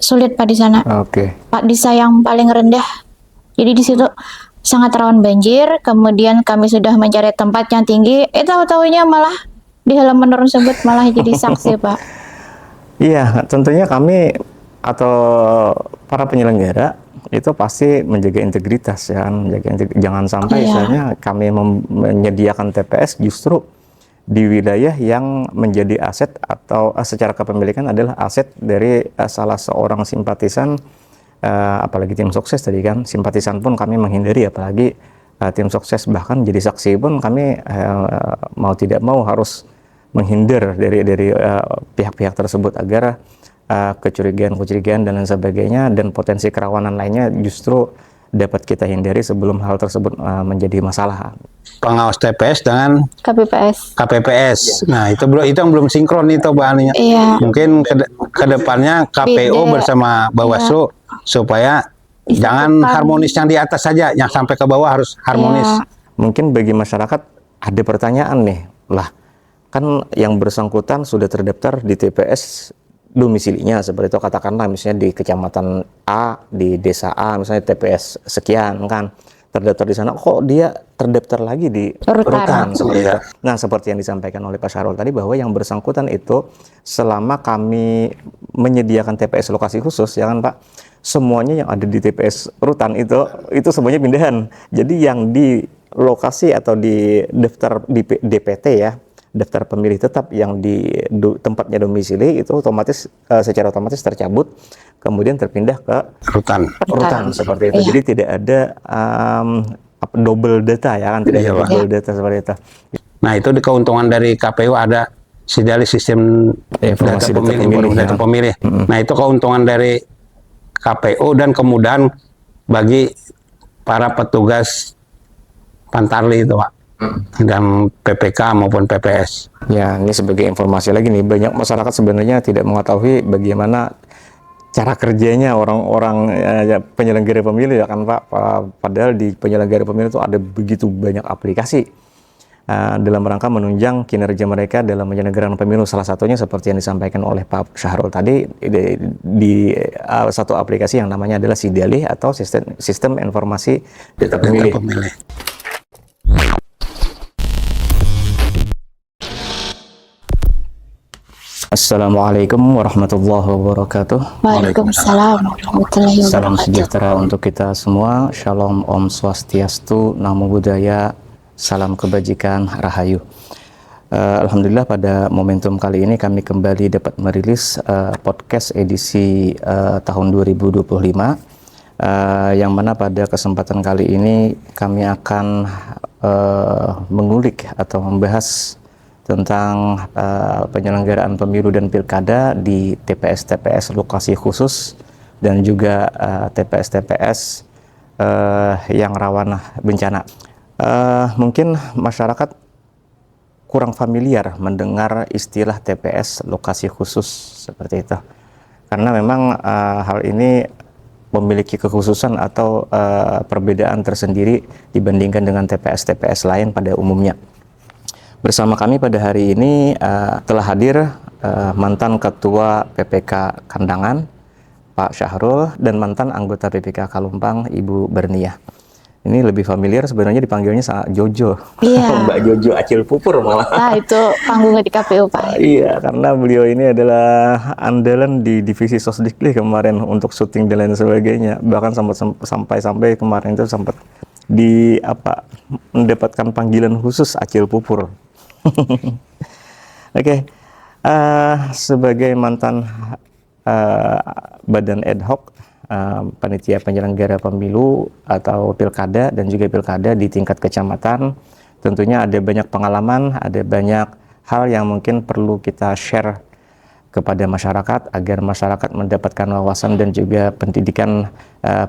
sulit Pak di sana. Oke. Pak Desa yang paling rendah. Jadi di situ sangat rawan banjir. Kemudian kami sudah mencari tempat yang tinggi. Tahu-taunya malah di halaman tersebut malah jadi saksi Pak. Iya, tentunya kami atau para penyelenggara itu pasti menjaga integritas ya kan, jangan sampai Iya. misalnya kami menyediakan TPS justru di wilayah yang menjadi aset atau secara kepemilikan adalah aset dari salah seorang simpatisan, apalagi tim sukses tadi kan, simpatisan pun kami menghindari, apalagi tim sukses bahkan jadi saksi pun kami mau tidak mau harus menghindar dari pihak-pihak tersebut agar kecurigaan dan lain sebagainya dan potensi kerawanan lainnya justru dapat kita hindari sebelum hal tersebut menjadi masalah. Pengawas TPS dengan KPPS. KPPS. Nah, itu yang belum sinkron itu bahannya. Iya. Mungkin ke depannya KPU bersama Bawaslu supaya jangan harmonis yang di atas saja, yang sampai ke bawah harus harmonis. Iya. Mungkin bagi masyarakat ada pertanyaan nih, lah kan yang bersangkutan sudah terdaftar di TPS domisilinya seperti itu, katakanlah misalnya di kecamatan A, di desa A misalnya TPS sekian kan terdaftar di sana, kok dia terdaftar lagi di rutan seperti itu. Nah, seperti yang disampaikan oleh Pak Syahrul tadi bahwa yang bersangkutan itu selama kami menyediakan TPS lokasi khusus ya kan Pak, semuanya yang ada di TPS rutan itu semuanya pindahan. Jadi yang di lokasi atau di daftar di DPT ya, daftar pemilih tetap yang di tempatnya domisili itu secara otomatis tercabut, kemudian terpindah ke rutan seperti itu. Jadi tidak ada double data ya kan, tidak ada double data seperti itu. Nah, itu di keuntungan dari KPU ada sistem data pemilih. Nah, itu keuntungan dari KPU dan kemudahan bagi para petugas Pantarli itu Pak. Dan PPK maupun PPS. Ya, ini sebagai informasi lagi nih, banyak masyarakat sebenarnya tidak mengetahui bagaimana cara kerjanya orang-orang penyelenggara pemilu ya kan Pak. Padahal di penyelenggara pemilu itu ada begitu banyak aplikasi dalam rangka menunjang kinerja mereka dalam penyelenggaraan pemilu. Salah satunya seperti yang disampaikan oleh Pak Syahrul tadi di satu aplikasi yang namanya adalah Sidalih atau sistem informasi data pemilih. Assalamualaikum warahmatullahi wabarakatuh. Waalaikumsalam warahmatullahi wabarakatuh. Salam sejahtera untuk kita semua. Shalom, Om Swastiastu, Namo Buddhaya, salam kebajikan, Rahayu. Alhamdulillah pada momentum kali ini kami kembali dapat merilis podcast edisi tahun 2025, yang mana pada kesempatan kali ini kami akan mengulik atau membahas tentang penyelenggaraan pemilu dan pilkada di TPS-TPS lokasi khusus dan juga TPS-TPS yang rawan bencana. Mungkin masyarakat kurang familiar mendengar istilah TPS lokasi khusus seperti itu, karena memang hal ini memiliki kekhususan atau perbedaan tersendiri dibandingkan dengan TPS-TPS lain pada umumnya. Bersama kami pada hari ini telah hadir mantan Ketua PPK Kandangan, Pak Syahrul, dan mantan anggota PPK Kalumpang, Ibu Berniah. Ini lebih familiar sebenarnya dipanggilnya Jojo. Iya. Mbak Jojo Acil Pupur malah. Nah, itu panggungnya di KPU Pak. Iya, karena beliau ini adalah andalan di divisi Sosdikli kemarin untuk syuting dan lain sebagainya. Bahkan sampai kemarin itu sempat mendapatkan panggilan khusus Acil Pupur. Oke, sebagai mantan badan ad hoc panitia penyelenggara pemilu atau pilkada dan juga pilkada di tingkat kecamatan, tentunya ada banyak pengalaman, ada banyak hal yang mungkin perlu kita share kepada masyarakat agar masyarakat mendapatkan wawasan dan juga pendidikan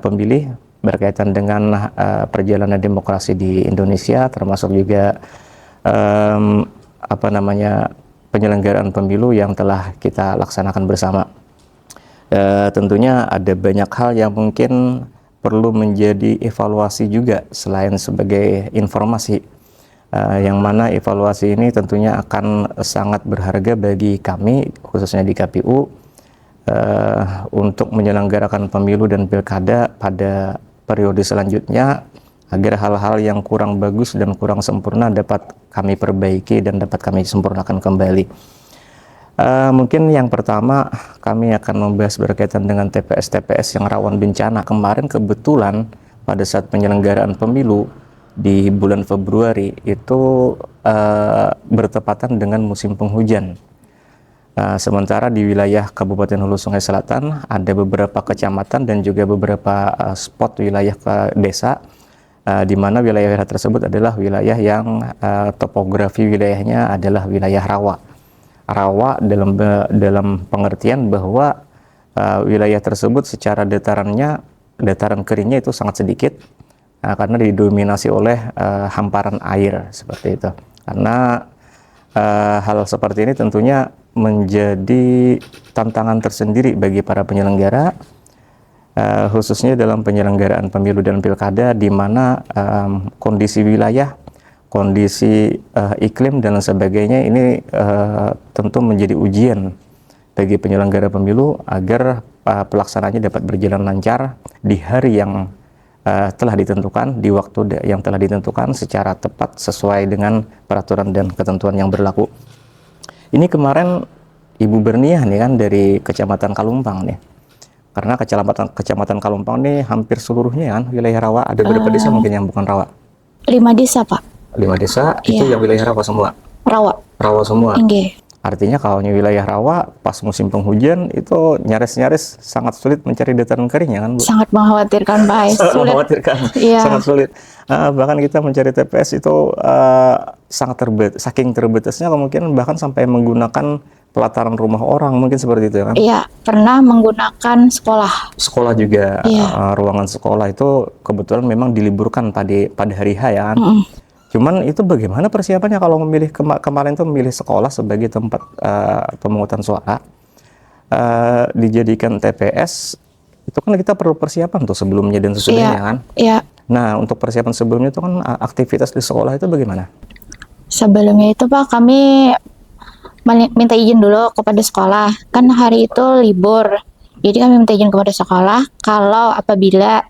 pemilih berkaitan dengan perjalanan demokrasi di Indonesia, termasuk juga penyelenggaraan pemilu yang telah kita laksanakan bersama. Tentunya ada banyak hal yang mungkin perlu menjadi evaluasi juga selain sebagai informasi, yang mana evaluasi ini tentunya akan sangat berharga bagi kami khususnya di KPU untuk menyelenggarakan pemilu dan pilkada pada periode selanjutnya, agar hal-hal yang kurang bagus dan kurang sempurna dapat kami perbaiki dan dapat kami sempurnakan kembali. Mungkin yang pertama kami akan membahas berkaitan dengan TPS-TPS yang rawan bencana. Kemarin kebetulan pada saat penyelenggaraan pemilu di bulan Februari itu bertepatan dengan musim penghujan. Sementara di wilayah Kabupaten Hulu Sungai Selatan ada beberapa kecamatan dan juga beberapa spot wilayah desa di mana wilayah tersebut adalah wilayah yang topografi wilayahnya adalah wilayah rawa. Rawa dalam pengertian bahwa wilayah tersebut secara dataran keringnya itu sangat sedikit karena didominasi oleh hamparan air seperti itu. Karena hal seperti ini tentunya menjadi tantangan tersendiri bagi para penyelenggara, khususnya dalam penyelenggaraan pemilu dan pilkada, di mana kondisi wilayah, kondisi iklim dan sebagainya ini tentu menjadi ujian bagi penyelenggara pemilu agar pelaksananya dapat berjalan lancar di hari yang telah ditentukan, di waktu yang telah ditentukan secara tepat sesuai dengan peraturan dan ketentuan yang berlaku. Ini kemarin Ibu Berniah nih kan dari Kecamatan Kalumpang nih. Karena Kecamatan Kalumpang ini hampir seluruhnya kan wilayah rawa. Ada berapa desa mungkin yang bukan rawa? 5 desa, Pak. 5 desa itu yang wilayah rawa semua? Rawa. Rawa semua? Nggih. Artinya kalau wilayah rawa pas musim penghujan itu nyaris sangat sulit mencari dataran kering ya kan, Bu? Sangat mengkhawatirkan, Pak. Sangat mengkhawatirkan, sangat sulit. Bahkan kita mencari TPS itu sangat saking terbatasnya kemungkinan bahkan sampai menggunakan pelataran rumah orang, mungkin seperti itu ya kan? Iya, pernah menggunakan sekolah. Sekolah juga, ruangan sekolah itu kebetulan memang diliburkan pada hari H ya kan? Cuman itu bagaimana persiapannya kalau memilih kemarin itu memilih sekolah sebagai tempat pemungutan suara, dijadikan TPS, itu kan kita perlu persiapan tuh sebelumnya dan sesudahnya kan? Iya. Nah, untuk persiapan sebelumnya itu kan aktivitas di sekolah itu bagaimana? Sebelumnya itu Pak, kami minta izin dulu kepada sekolah. Kan hari itu libur. Jadi kami minta izin kepada sekolah kalau apabila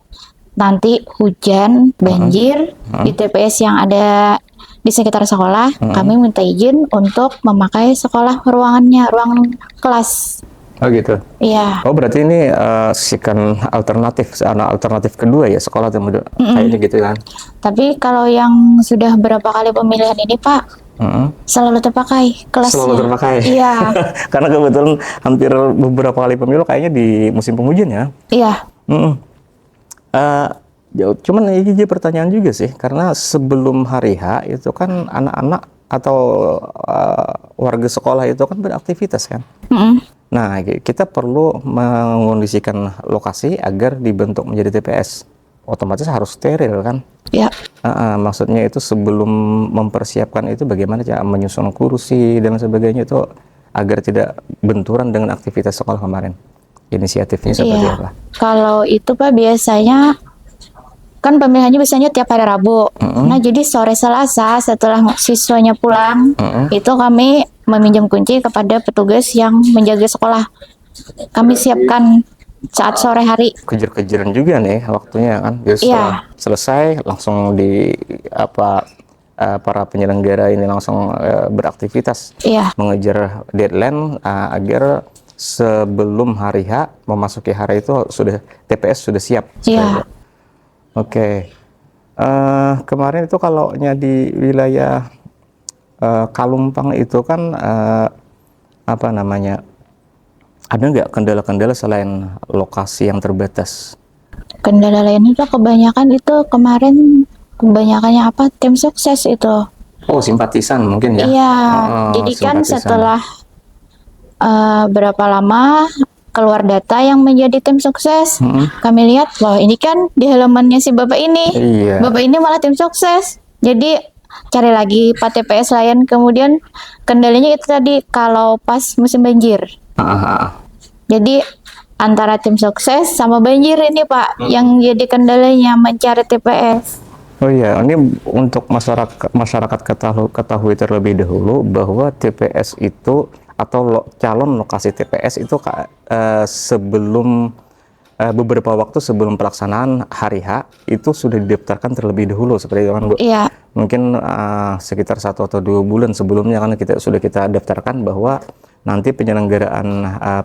nanti hujan, banjir di TPS yang ada di sekitar sekolah, kami minta izin untuk memakai sekolah ruangan kelas. Oh gitu. Iya. Oh berarti ini sikan alternatif kedua ya sekolah kayaknya gitu kan. Tapi kalau yang sudah berapa kali pemilihan ini Pak, selalu terpakai kelasnya. Selalu terpakai. Iya. Karena kebetulan hampir beberapa kali pemilu kayaknya di musim penghujan ya. Iya. Cuman ini jadi pertanyaan juga sih, karena sebelum hari H itu kan anak-anak atau warga sekolah itu kan beraktivitas kan. Nah, kita perlu mengondisikan lokasi agar dibentuk menjadi TPS. Otomatis harus steril kan? Iya. Maksudnya itu sebelum mempersiapkan itu bagaimana cara menyusun kursi dan sebagainya itu agar tidak benturan dengan aktivitas sekolah kemarin. Inisiatifnya seperti apa? Kalau itu Pak biasanya kan pemilihannya biasanya tiap hari Rabu. Nah jadi sore Selasa setelah siswanya pulang itu kami meminjam kunci kepada petugas yang menjaga sekolah. Kami siapkan saat sore hari. Kejar-kejaran juga nih waktunya kan. Setelah selesai langsung para penyelenggara ini langsung beraktivitas mengejar deadline agar sebelum hari H memasuki hari itu TPS sudah siap. Oke. Kemarin itu kalau di wilayah Kalumpang itu kan apa namanya? Ada nggak kendala-kendala selain lokasi yang terbatas? Kendala lainnya tuh kebanyakan itu kemarin kebanyakannya apa? Tim sukses itu. Oh, simpatisan mungkin ya? Iya. Jadi kan setelah berapa lama keluar data yang menjadi tim sukses, kami lihat, wah ini kan di halamannya si Bapak ini. Bapak ini malah tim sukses. Jadi cari lagi Pak TPS lain. Kemudian kendalanya itu tadi kalau pas musim banjir. Jadi antara tim sukses sama banjir ini Pak yang jadi kendalanya mencari TPS. Oh iya, ini untuk masyarakat ketahui terlebih dahulu bahwa TPS itu atau calon lokasi TPS itu sebelum beberapa waktu sebelum pelaksanaan hari H itu sudah didaftarkan terlebih dahulu seperti itu kan Bu? Iya. Mungkin sekitar 1 atau 2 bulan sebelumnya kan kita daftarkan bahwa nanti penyelenggaraan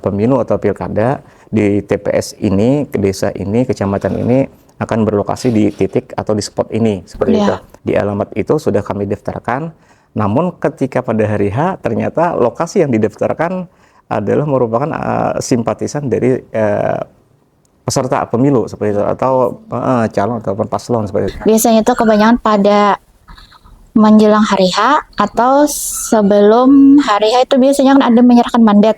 pemilu atau pilkada di TPS ini, ke desa ini, kecamatan ini akan berlokasi di titik atau di spot ini seperti itu. Di alamat itu sudah kami daftarkan. Namun ketika pada hari H ternyata lokasi yang didaftarkan adalah merupakan simpatisan dari peserta pemilu seperti itu atau calon ataupun paslon seperti itu. Biasanya itu kebanyakan pada menjelang hari H atau sebelum hari H itu biasanya kan ada menyerahkan mandat.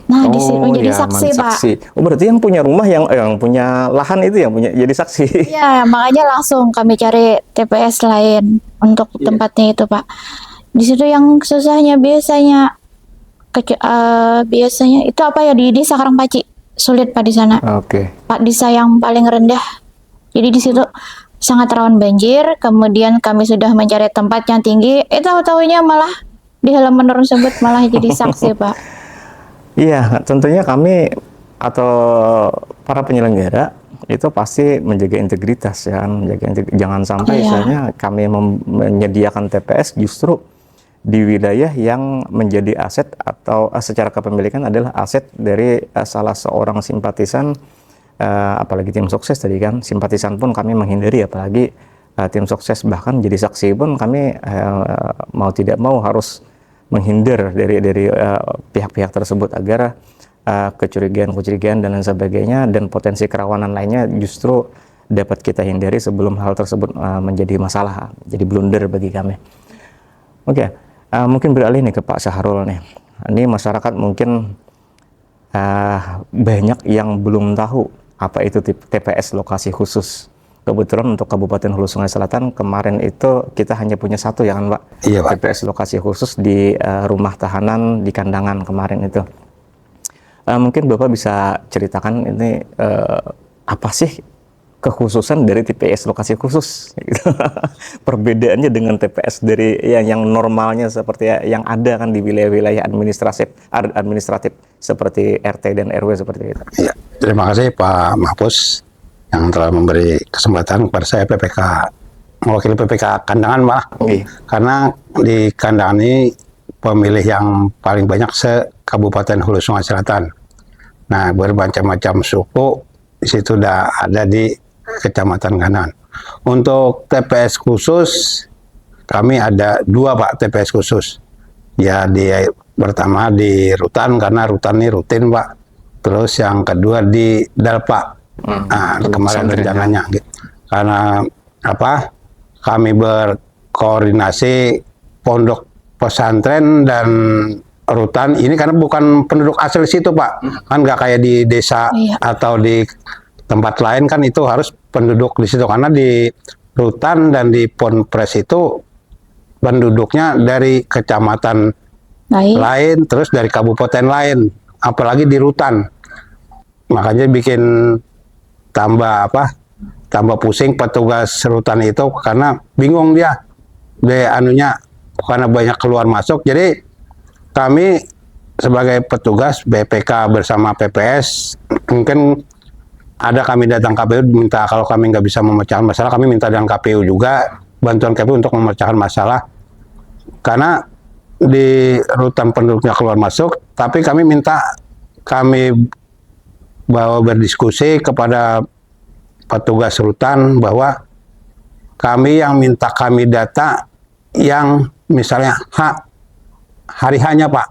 Nah, di situ jadi saksi, Pak. Oh, berarti yang punya rumah yang punya lahan itu yang punya jadi saksi. Iya, makanya langsung kami cari TPS lain untuk tempatnya itu, Pak. Di situ yang susahnya biasanya biasanya itu apa ya, di desa Karangpaci. Sulit Pak di sana. Pak desa yang paling rendah. Jadi di situ sangat rawan banjir. Kemudian kami sudah mencari tempat yang tinggi. Tahu-tahunya malah di halaman tersebut malah jadi saksi Pak. Iya, tentunya kami atau para penyelenggara itu pasti menjaga integritas ya, jangan sampai misalnya kami menyediakan TPS justru di wilayah yang menjadi aset atau secara kepemilikan adalah aset dari salah seorang simpatisan, apalagi tim sukses tadi kan, simpatisan pun kami menghindari, apalagi tim sukses bahkan jadi saksi pun kami mau tidak mau harus menghindar dari pihak-pihak tersebut agar kecurigaan dan lain sebagainya dan potensi kerawanan lainnya justru dapat kita hindari sebelum hal tersebut menjadi masalah, jadi blunder bagi kami. Mungkin beralih nih ke Pak Syahrul nih. Ini masyarakat mungkin banyak yang belum tahu apa itu TPS lokasi khusus. Kebetulan untuk Kabupaten Hulu Sungai Selatan kemarin itu kita hanya punya satu ya kan Pak? Iya Pak. TPS lokasi khusus di rumah tahanan di Kandangan kemarin itu. Mungkin Bapak bisa ceritakan ini apa sih kekhususan dari TPS lokasi khusus? Perbedaannya dengan TPS dari yang normalnya seperti yang ada kan di wilayah-wilayah administratif seperti RT dan RW seperti itu. Ya, terima kasih Pak Mahfuz yang telah memberi kesempatan kepada saya mewakili PPK Kandangan Pak. Karena di Kandangan ini pemilih yang paling banyak se-Kabupaten Hulu Sungai Selatan. Nah, bermacam-macam suku di situ sudah ada di Kecamatan Kandangan. Untuk TPS khusus, kami ada 2 Pak TPS khusus. Ya, pertama di Rutan, karena Rutan ini rutin Pak. Terus yang kedua di Dalpa. Nah, kemarin rencananya. Karena kami berkoordinasi pondok pesantren dan Rutan ini karena bukan penduduk asli situ Pak. Kan nggak kayak di desa atau di tempat lain kan itu harus penduduk di situ, karena di Rutan dan di Ponpres itu penduduknya dari kecamatan lain, terus dari kabupaten lain, apalagi di Rutan. Makanya bikin tambah pusing petugas Rutan itu karena bingung dia karena banyak keluar masuk. Jadi kami sebagai petugas BPK bersama PPS mungkin kami datang KPU minta, kalau kami nggak bisa memecahkan masalah, kami minta dengan KPU juga bantuan KPU untuk memecahkan masalah. Karena di Rutan penduduknya keluar masuk, tapi kami bawa berdiskusi kepada petugas Rutan bahwa kami yang minta kami data yang misalnya hari H-nya Pak,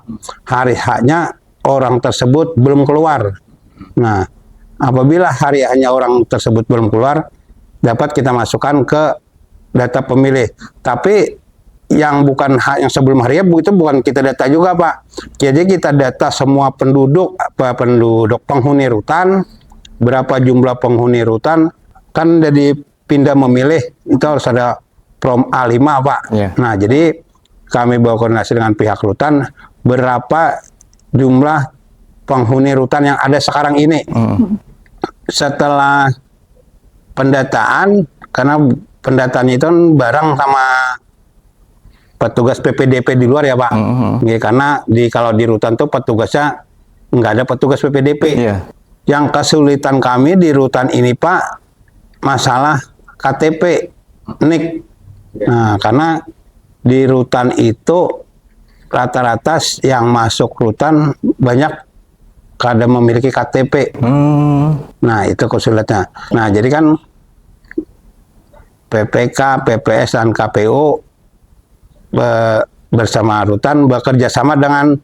hari H-nya orang tersebut belum keluar. Nah, apabila hari hanya orang tersebut belum keluar, dapat kita masukkan ke data pemilih. Tapi yang bukan hak yang sebelum hari itu bukan kita data juga Pak. Jadi kita data semua penduduk penghuni Rutan, berapa jumlah penghuni Rutan, kan dari pindah memilih itu harus ada Prom A5 Pak. Nah, jadi kami berkoordinasi dengan pihak Rutan berapa jumlah penghuni Rutan yang ada sekarang ini. Setelah pendataan, karena pendataannya itu bareng sama petugas PPDP di luar ya Pak. Karena kalau di rutan tuh petugasnya nggak ada petugas PPDP. Yang kesulitan kami di rutan ini Pak, masalah KTP, NIK. Nah, karena di rutan itu rata-rata yang masuk rutan banyak kada memiliki KTP. Nah, itu kesulitannya. Nah, jadi kan PPK, PPS, dan KPU bersama rutan bekerja sama dengan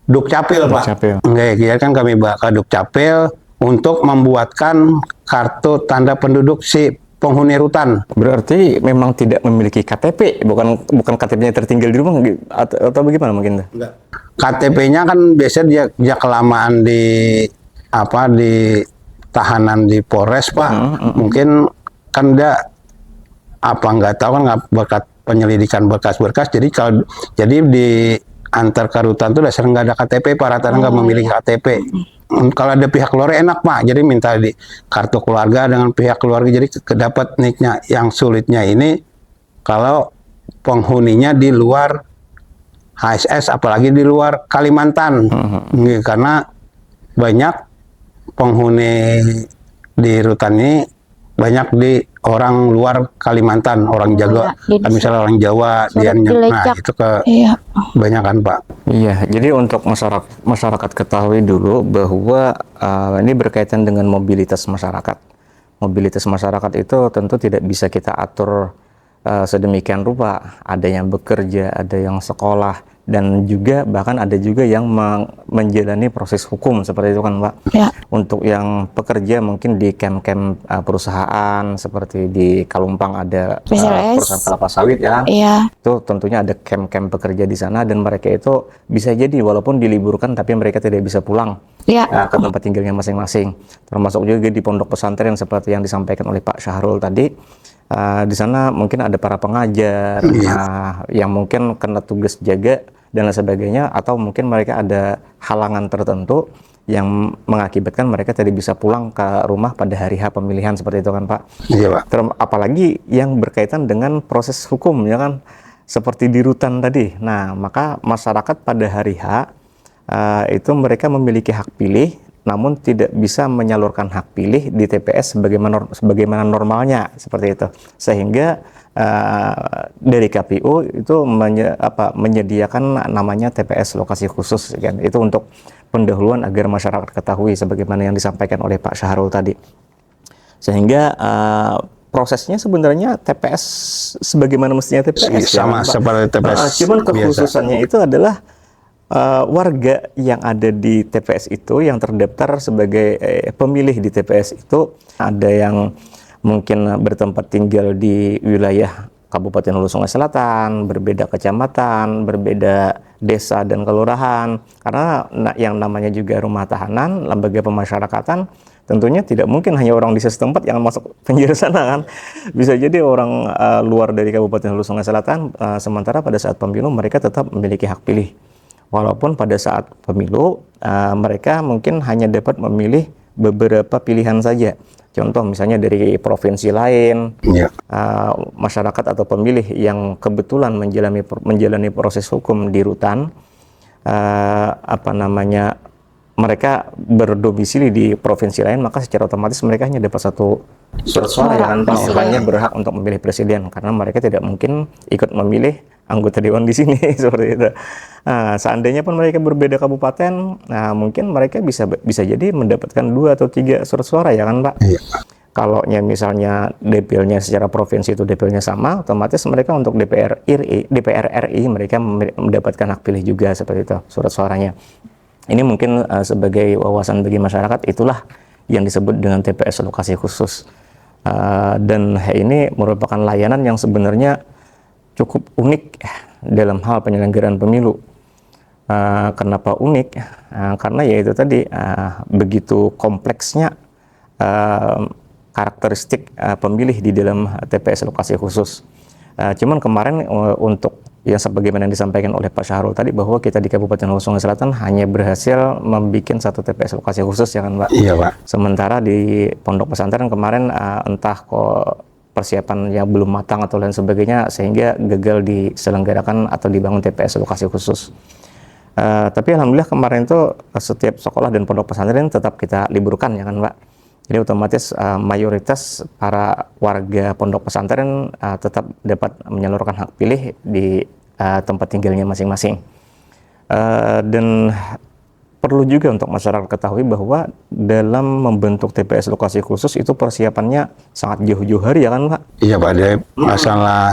Dukcapil, Pak. Jadi kan kami ke Dukcapil untuk membuatkan kartu tanda penduduk si penghuni rutan. Berarti memang tidak memiliki KTP, bukan KTP-nya tertinggal di rumah atau bagaimana mungkin? KTP-nya kan biasanya dia kelamaan di tahanan di Polres, Pak. Mungkin kan dia nggak tahu kan, nggak berkat penyelidikan berkas-berkas. Jadi di antar ke rutan itu dasar nggak ada KTP, Pak. Rata-rata nggak memiliki KTP. Kalau ada pihak keluarga enak Pak, jadi minta di kartu keluarga dengan pihak keluarga, jadi kedapat NIK-nya. Yang sulitnya ini kalau penghuninya di luar HSS, apalagi di luar Kalimantan, karena banyak penghuni di rutan ini banyak di orang luar Kalimantan, orang Jawa, misalnya orang Jawa, nah itu kebanyakan Pak. Iya, jadi untuk masyarakat ketahui dulu bahwa ini berkaitan dengan mobilitas masyarakat. Mobilitas masyarakat itu tentu tidak bisa kita atur sedemikian rupa. Ada yang bekerja, ada yang sekolah, dan juga bahkan ada juga yang menjalani proses hukum seperti itu kan Pak. Untuk yang pekerja mungkin di camp-camp perusahaan seperti di Kalumpang ada perusahaan kelapa sawit ya. Itu tentunya ada camp-camp pekerja di sana, dan mereka itu bisa jadi walaupun diliburkan tapi mereka tidak bisa pulang ke tempat tinggalnya masing-masing. Termasuk juga di pondok pesantren seperti yang disampaikan oleh Pak Syahrul tadi. Di sana mungkin ada para pengajar yang mungkin kena tugas jaga dan lain sebagainya, atau mungkin mereka ada halangan tertentu yang mengakibatkan mereka tidak bisa pulang ke rumah pada hari H pemilihan seperti itu kan Pak. Apalagi yang berkaitan dengan proses hukum ya kan, seperti di rutan tadi. Nah, maka masyarakat pada hari H itu mereka memiliki hak pilih, namun tidak bisa menyalurkan hak pilih di TPS sebagaimana normalnya seperti itu. Sehingga dari KPU itu menyediakan namanya TPS lokasi khusus kan. Itu untuk pendahuluan agar masyarakat ketahui sebagaimana yang disampaikan oleh Pak Syahrul tadi. Sehingga prosesnya sebenarnya TPS sebagaimana mestinya TPS sama seperti TPS. Cuman kekhususannya itu adalah warga yang ada di TPS itu yang terdaftar sebagai pemilih di TPS itu ada yang mungkin bertempat tinggal di wilayah Kabupaten Hulu Sungai Selatan, berbeda kecamatan, berbeda desa dan kelurahan. Karena yang namanya juga rumah tahanan, lembaga pemasyarakatan, tentunya tidak mungkin hanya orang desa setempat yang masuk penjara sana kan. Bisa jadi orang luar dari Kabupaten Hulu Sungai Selatan, sementara pada saat pemilu mereka tetap memiliki hak pilih. Walaupun pada saat pemilu mereka mungkin hanya dapat memilih beberapa pilihan saja. Contoh misalnya dari provinsi lain, masyarakat atau pemilih yang kebetulan menjalani proses hukum di rutan, mereka berdomisili di provinsi lain, maka secara otomatis mereka hanya dapat satu surat suara yang hanya berhak untuk memilih presiden, karena mereka tidak mungkin ikut memilih anggota dewan di sini seperti itu. Seandainya pun mereka berbeda kabupaten, mungkin mereka bisa jadi mendapatkan 2 atau 3 surat suara ya kan Pak. Kalau misalnya dapilnya secara provinsi itu dapilnya sama, otomatis mereka untuk DPR RI mereka mendapatkan hak pilih juga seperti itu surat suaranya. Ini mungkin sebagai wawasan bagi masyarakat, itulah yang disebut dengan TPS lokasi khusus. Dan ini merupakan layanan yang sebenarnya cukup unik dalam hal penyelenggaraan pemilu. Kenapa unik? Karena yaitu tadi begitu kompleksnya karakteristik pemilih di dalam TPS lokasi khusus. Cuman kemarin untuk yang sebagaimana yang disampaikan oleh Pak Syahrul tadi, bahwa kita di Kabupaten Hulu Sungai Selatan hanya berhasil membuat satu TPS lokasi khusus ya kan Pak. Iya Pak. Sementara di pondok pesantren kemarin entah kok persiapannya belum matang atau lain sebagainya sehingga gagal diselenggarakan atau dibangun TPS lokasi khusus. Tapi alhamdulillah kemarin itu setiap sekolah dan pondok pesantren tetap kita liburkan ya kan Pak. Jadi otomatis mayoritas para warga pondok pesantren tetap dapat menyalurkan hak pilih di tempat tinggalnya masing-masing. Dan perlu juga untuk masyarakat ketahui bahwa dalam membentuk TPS lokasi khusus itu persiapannya sangat jauh-jauh hari ya kan Pak? Iya Pak, dari masalah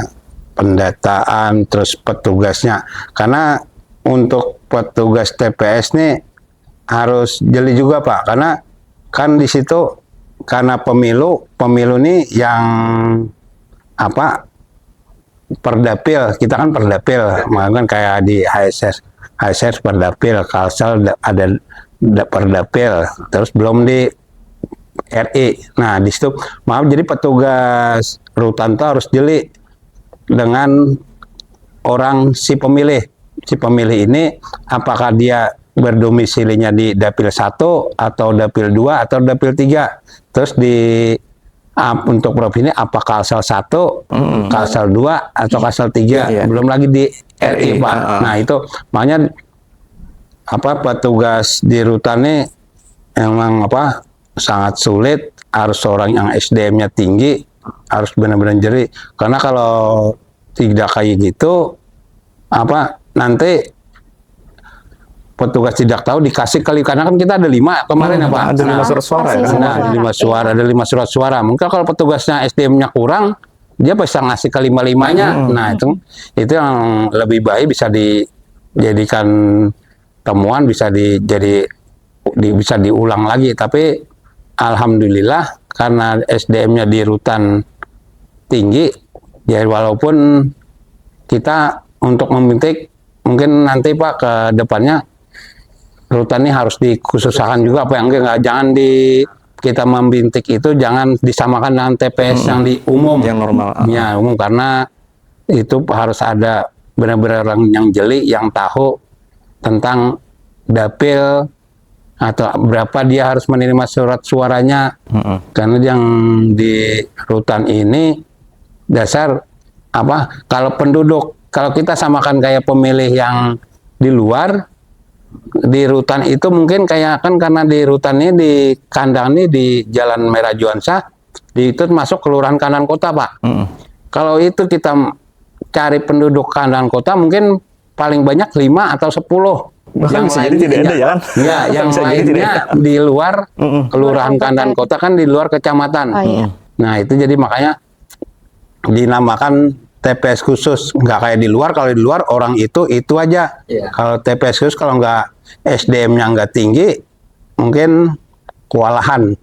pendataan terus petugasnya. Karena untuk petugas TPS nih harus jeli juga Pak, karena kan di situ karena pemilu nih yang apa perdapil, kita kan perdapil, kan kayak di HSS perdapil, Kalsel ada perdapil, terus belum di RI. Nah di situ maaf, jadi petugas rutan itu harus jeli dengan orang si pemilih ini apakah dia berdomisilinya di dapil 1 atau dapil 2 atau dapil 3. Terus untuk provinsi ini apa Kalsel 1, Kalsel 2 atau Kalsel 3, belum lagi di RI Pak. Nah itu makanya petugas di rutan ini emang sangat sulit, harus orang yang SDM-nya tinggi, harus benar-benar jeli. Karena kalau tidak kayak gitu nanti petugas tidak tahu dikasih kali, karena kan kita ada 5 kemarin ya Pak. Ada 5 surat suara ya. Ada 5 surat suara. Mungkin kalau petugasnya SDM-nya kurang, dia bisa ngasih ke 5-5-nya. Nah itu yang lebih baik bisa dijadikan temuan, bisa bisa diulang lagi. Tapi alhamdulillah karena SDM-nya di rutan tinggi, ya walaupun kita untuk memintik mungkin nanti Pak ke depannya rutan ini harus dikhususkan juga jangan kita membintik itu jangan disamakan dengan TPS yang di umum, yang normal. Ya umum, karena itu harus ada benar-benar orang yang jeli, yang tahu tentang dapil atau berapa dia harus menerima surat suaranya. Karena yang di rutan ini dasar kalau kita samakan kayak pemilih yang di luar, di rutan itu mungkin karena di rutan ini di kandang ini di Jalan Merah Juansa, itu masuk kelurahan Kandang Kota Pak. Kalau itu kita cari penduduk Kandang Kota mungkin paling banyak 5 atau 10. Bahkan bisa jadi tidak ada ya kan? Ya, yang lainnya di luar kelurahan Kandang Kota, kan di luar kecamatan. Nah itu jadi makanya dinamakan TPS khusus, nggak kayak di luar. Kalau di luar orang itu aja. Kalau TPS khusus, kalau nggak SDM-nya nggak tinggi, mungkin kewalahan.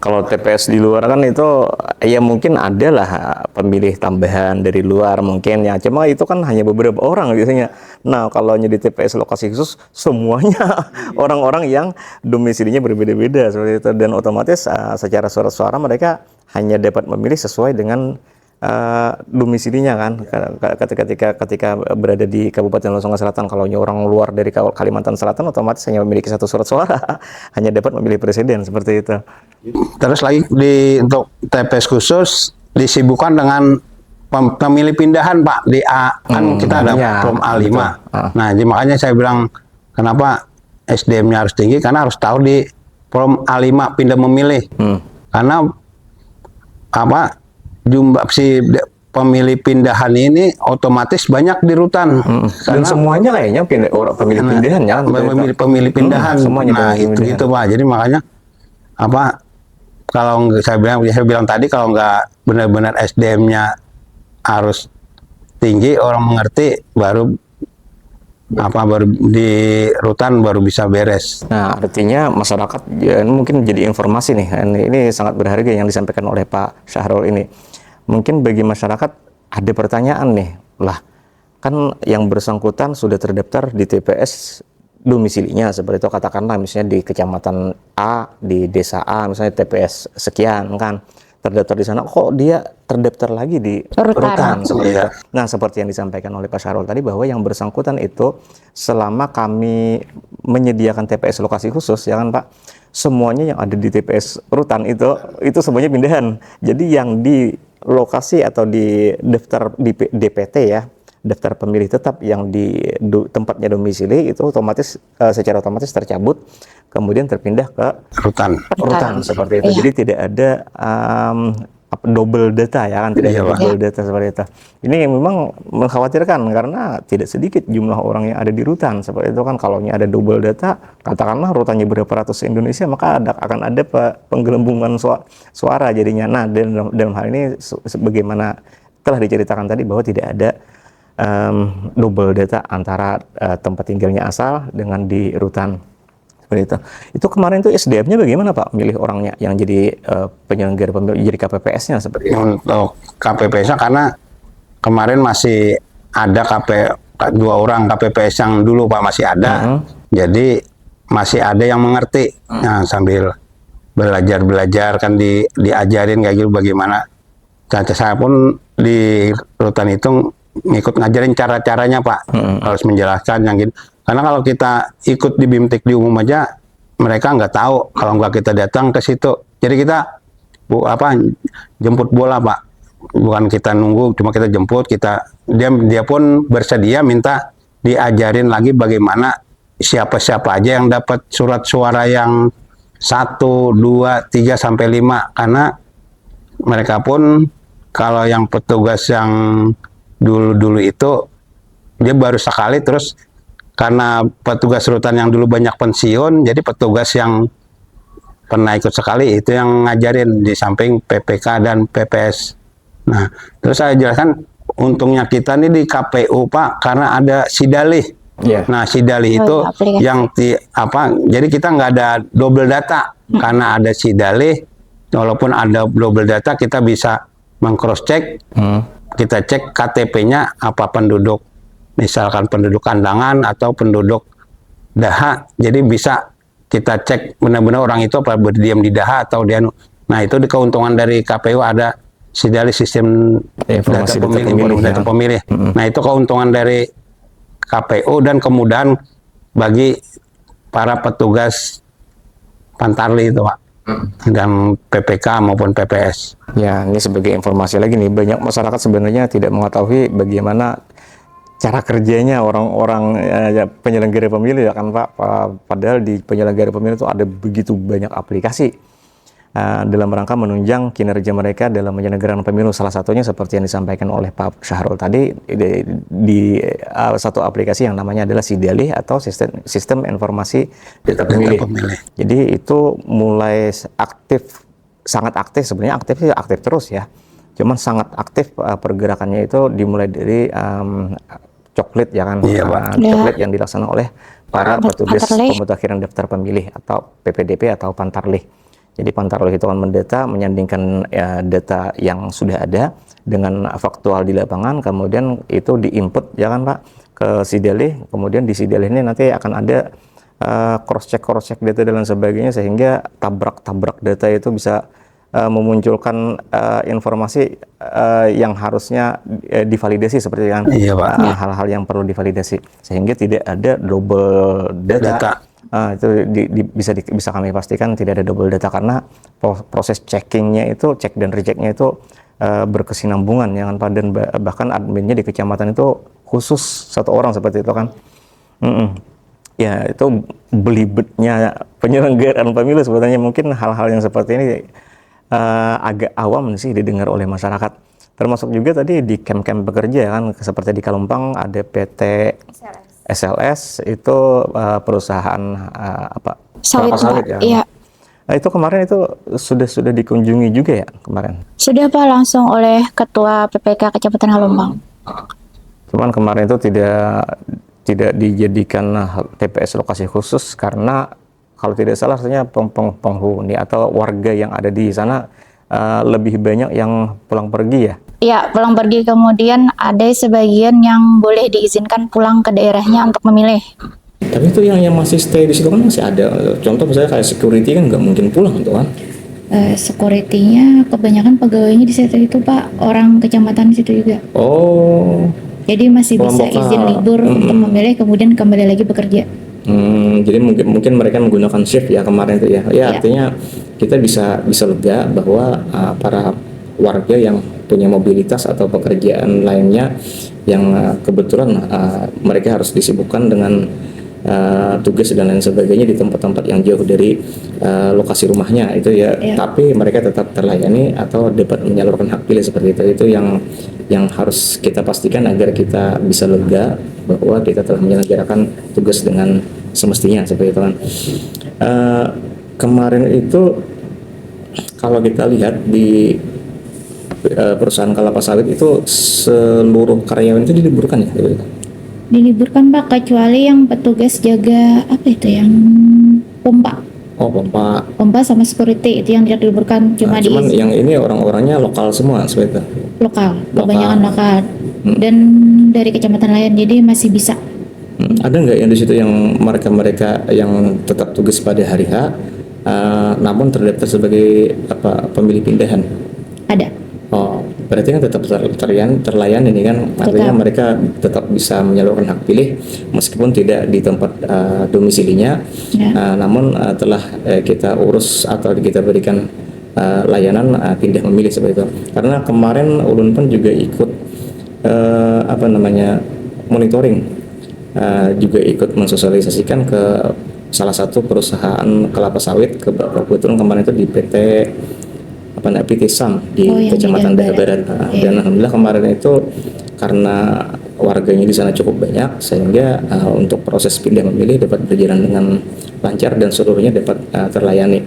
Kalau TPS di luar kan itu ya mungkin ada lah pemilih tambahan dari luar mungkin ya, cuma itu kan hanya beberapa orang biasanya. Nah kalau di TPS lokasi khusus semuanya orang-orang yang domisilinya berbeda-beda seperti itu, dan otomatis secara surat suara mereka hanya dapat memilih sesuai dengan domisilinya kan. Ketika berada di Kabupaten Longsongan Selatan, kalau orang luar dari Kalimantan Selatan otomatis hanya memiliki 1 surat suara, hanya dapat memilih presiden seperti itu. Terus lagi untuk TPS khusus disibukkan dengan pemilih pindahan Pak, di A kan kita ada Prom A5. Nah jadi makanya saya bilang kenapa SDM-nya harus tinggi, karena harus tahu di Prom A5 pindah memilih. Karena jumlah si pemilih pindahan ini otomatis banyak di rutan. Dan semuanya kayaknya pemilih pindahan ya. Pemilih pindahan. Semuanya. Nah itu Pak. Jadi makanya kalau saya bilang tadi, kalau nggak benar-benar SDM-nya harus tinggi, orang mengerti, baru di rutan baru bisa beres. Nah, artinya masyarakat ya, mungkin jadi informasi nih. Ini sangat berharga yang disampaikan oleh Pak Syahrul ini. Mungkin bagi masyarakat ada pertanyaan nih, lah kan yang bersangkutan sudah terdaftar di TPS domisilinya seperti itu, katakanlah misalnya di kecamatan A, di desa A misalnya TPS sekian kan, terdaftar di sana, kok dia terdaftar lagi di rutan seperti itu. Nah seperti yang disampaikan oleh Pak Syahrul tadi, bahwa yang bersangkutan itu selama kami menyediakan TPS lokasi khusus ya kan Pak, semuanya yang ada di TPS rutan itu semuanya pindahan. Jadi yang di lokasi atau di daftar di DPT ya, daftar pemilih tetap yang di tempatnya domisili itu otomatis secara otomatis tercabut, kemudian terpindah ke rutan seperti itu. Iya. Jadi tidak ada double data ya kan, tidak ada double data seperti itu. Ini yang memang mengkhawatirkan karena tidak sedikit jumlah orang yang ada di rutan seperti itu kan. Kalau ada double data, katakanlah rutannya berapa ratus Indonesia, maka akan ada penggelembungan suara jadinya. Nah, dalam hal ini sebagaimana telah diceritakan tadi bahwa tidak ada double data antara tempat tinggalnya asal dengan di rutan. Itu kemarin itu SDM-nya bagaimana Pak, milih orangnya yang jadi penyelenggara pemilu, jadi KPPS-nya seperti itu? Untuk KPPS-nya karena kemarin masih ada 2 orang KPPS yang dulu Pak masih ada, jadi masih ada yang mengerti. Nah, sambil belajar kan diajarin kayak gitu bagaimana. Saya pun di rutan itu ngikut ngajarin cara-caranya Pak, harus menjelaskan yang gitu. Karena kalau kita ikut di BIMTEK di umum aja, mereka nggak tahu kalau nggak kita datang ke situ. Jadi kita jemput bola Pak, bukan kita nunggu, cuma kita jemput, dia pun bersedia minta diajarin lagi bagaimana siapa-siapa aja yang dapat surat suara yang 1, 2, 3 sampai 5, karena mereka pun kalau yang petugas yang dulu itu dia baru sekali, terus karena petugas rutan yang dulu banyak pensiun, jadi petugas yang pernah ikut sekali itu yang ngajarin di samping PPK dan PPS. Nah, terus saya jelaskan untungnya kita nih di KPU Pak, karena ada Sidalih. Nah, Sidalih itu yang jadi kita nggak ada double data karena ada Sidalih. Walaupun ada double data, kita bisa meng-cross check, kita cek KTP-nya apa penduduk, misalkan penduduk kandangan atau penduduk daha, jadi bisa kita cek benar-benar orang itu apa berdiam di daha atau dia. Nah, itu di keuntungan dari KPU ada Sidalih, sistem data pemilih. Nah, itu keuntungan dari KPU dan kemudahan bagi para petugas Pantarlih itu Pak, dan PPK maupun PPS. Ya, ini sebagai informasi lagi nih, banyak masyarakat sebenarnya tidak mengetahui bagaimana cara kerjanya orang-orang penyelenggara pemilu ya kan Pak. Padahal di penyelenggara pemilu itu ada begitu banyak aplikasi dalam rangka menunjang kinerja mereka dalam penyelenggaraan pemilu. Salah satunya seperti yang disampaikan oleh Pak Syahrul tadi, di satu aplikasi yang namanya adalah Sidalih atau sistem informasi data pemilih. Jadi itu mulai aktif, sangat aktif, sebenarnya aktif terus ya. Cuman sangat aktif pergerakannya itu dimulai dari coklit ya kan, coklit yang dilaksanakan oleh para petugas pemutakhiran daftar pemilih atau PPDP atau Pantarlih. Jadi Pantarlih itu akan mendata, menyandingkan data yang sudah ada dengan faktual di lapangan, kemudian itu diinput ya kan Pak ke Sidalih, kemudian di Sidalih ini nanti akan ada cross check data dan lain sebagainya, sehingga tabrak data itu bisa memunculkan informasi yang harusnya divalidasi seperti kan, hal-hal yang perlu divalidasi, sehingga tidak ada double data. Itu bisa kami pastikan tidak ada double data, karena proses checkingnya itu, cek dan rechecknya itu berkesinambungan ya kan Pak, dan bahkan adminnya di kecamatan itu khusus 1 orang seperti itu kan. Ya, itu belibetnya penyelenggaraan pemilu sebetulnya. Mungkin hal-hal yang seperti ini agak awam sih didengar oleh masyarakat. Termasuk juga tadi di camp-camp bekerja kan, seperti di Kalumpang ada PT SLS itu perusahaan sawit ya. Iya. Nah, itu kemarin itu sudah dikunjungi juga ya kemarin. Sudah Pak, langsung oleh Ketua PPK Kecamatan Kalumpang. Cuman kemarin itu tidak dijadikan TPS lokasi khusus karena kalau tidak salah rasanya penghuni atau warga yang ada di sana lebih banyak yang pulang pergi ya. Iya, pulang pergi, kemudian ada sebagian yang boleh diizinkan pulang ke daerahnya untuk memilih. Tapi itu yang masih stay di situ kan masih ada. Contoh misalnya kayak security kan nggak mungkin pulang tuh kan. Security-nya kebanyakan pegawainya di situ itu Pak, orang kecamatan di situ juga. Oh. Jadi masih bisa izin libur untuk memilih, kemudian kembali lagi bekerja. Jadi mungkin mereka menggunakan shift ya kemarin itu ya. Ya, artinya kita bisa lega bahwa para warga yang punya mobilitas atau pekerjaan lainnya yang kebetulan mereka harus disibukkan dengan tugas dan lain sebagainya di tempat-tempat yang jauh dari lokasi rumahnya itu ya, tapi mereka tetap terlayani atau dapat menyalurkan hak pilih seperti itu yang harus kita pastikan agar kita bisa lega bahwa kita telah menyelenggarakan tugas dengan semestinya seperti itu kan. Kemarin itu kalau kita lihat di perusahaan kelapa sawit itu seluruh karyawan itu diliburkan ya? Diliburkan Pak, kecuali yang petugas jaga apa itu yang pompa. Oh, pompa sama security itu yang tidak diliburkan, cuman yang ini orang-orangnya lokal semua seperti itu. Lokal, kebanyakan lokal. Dan dari kecamatan lain, jadi masih bisa. Ada nggak yang di situ yang mereka yang tetap tugas pada hari H, namun terdaftar sebagai pemilih pindahan? Ada. Oh, berarti kan tetap terlayani ini kan, artinya mereka tetap bisa menyalurkan hak pilih meskipun tidak di tempat domisilinya, namun telah kita urus atau kita berikan layanan pindah memilih seperti itu. Karena kemarin Ulun pun juga ikut monitoring, juga ikut mensosialisasikan ke salah satu perusahaan kelapa sawit, kebetulan kemarin itu di PT Sam di Kecamatan Daerah Barat. Dan alhamdulillah kemarin itu karena warganya di sana cukup banyak sehingga untuk proses pindah memilih dapat berjalan dengan lancar dan seluruhnya dapat terlayani.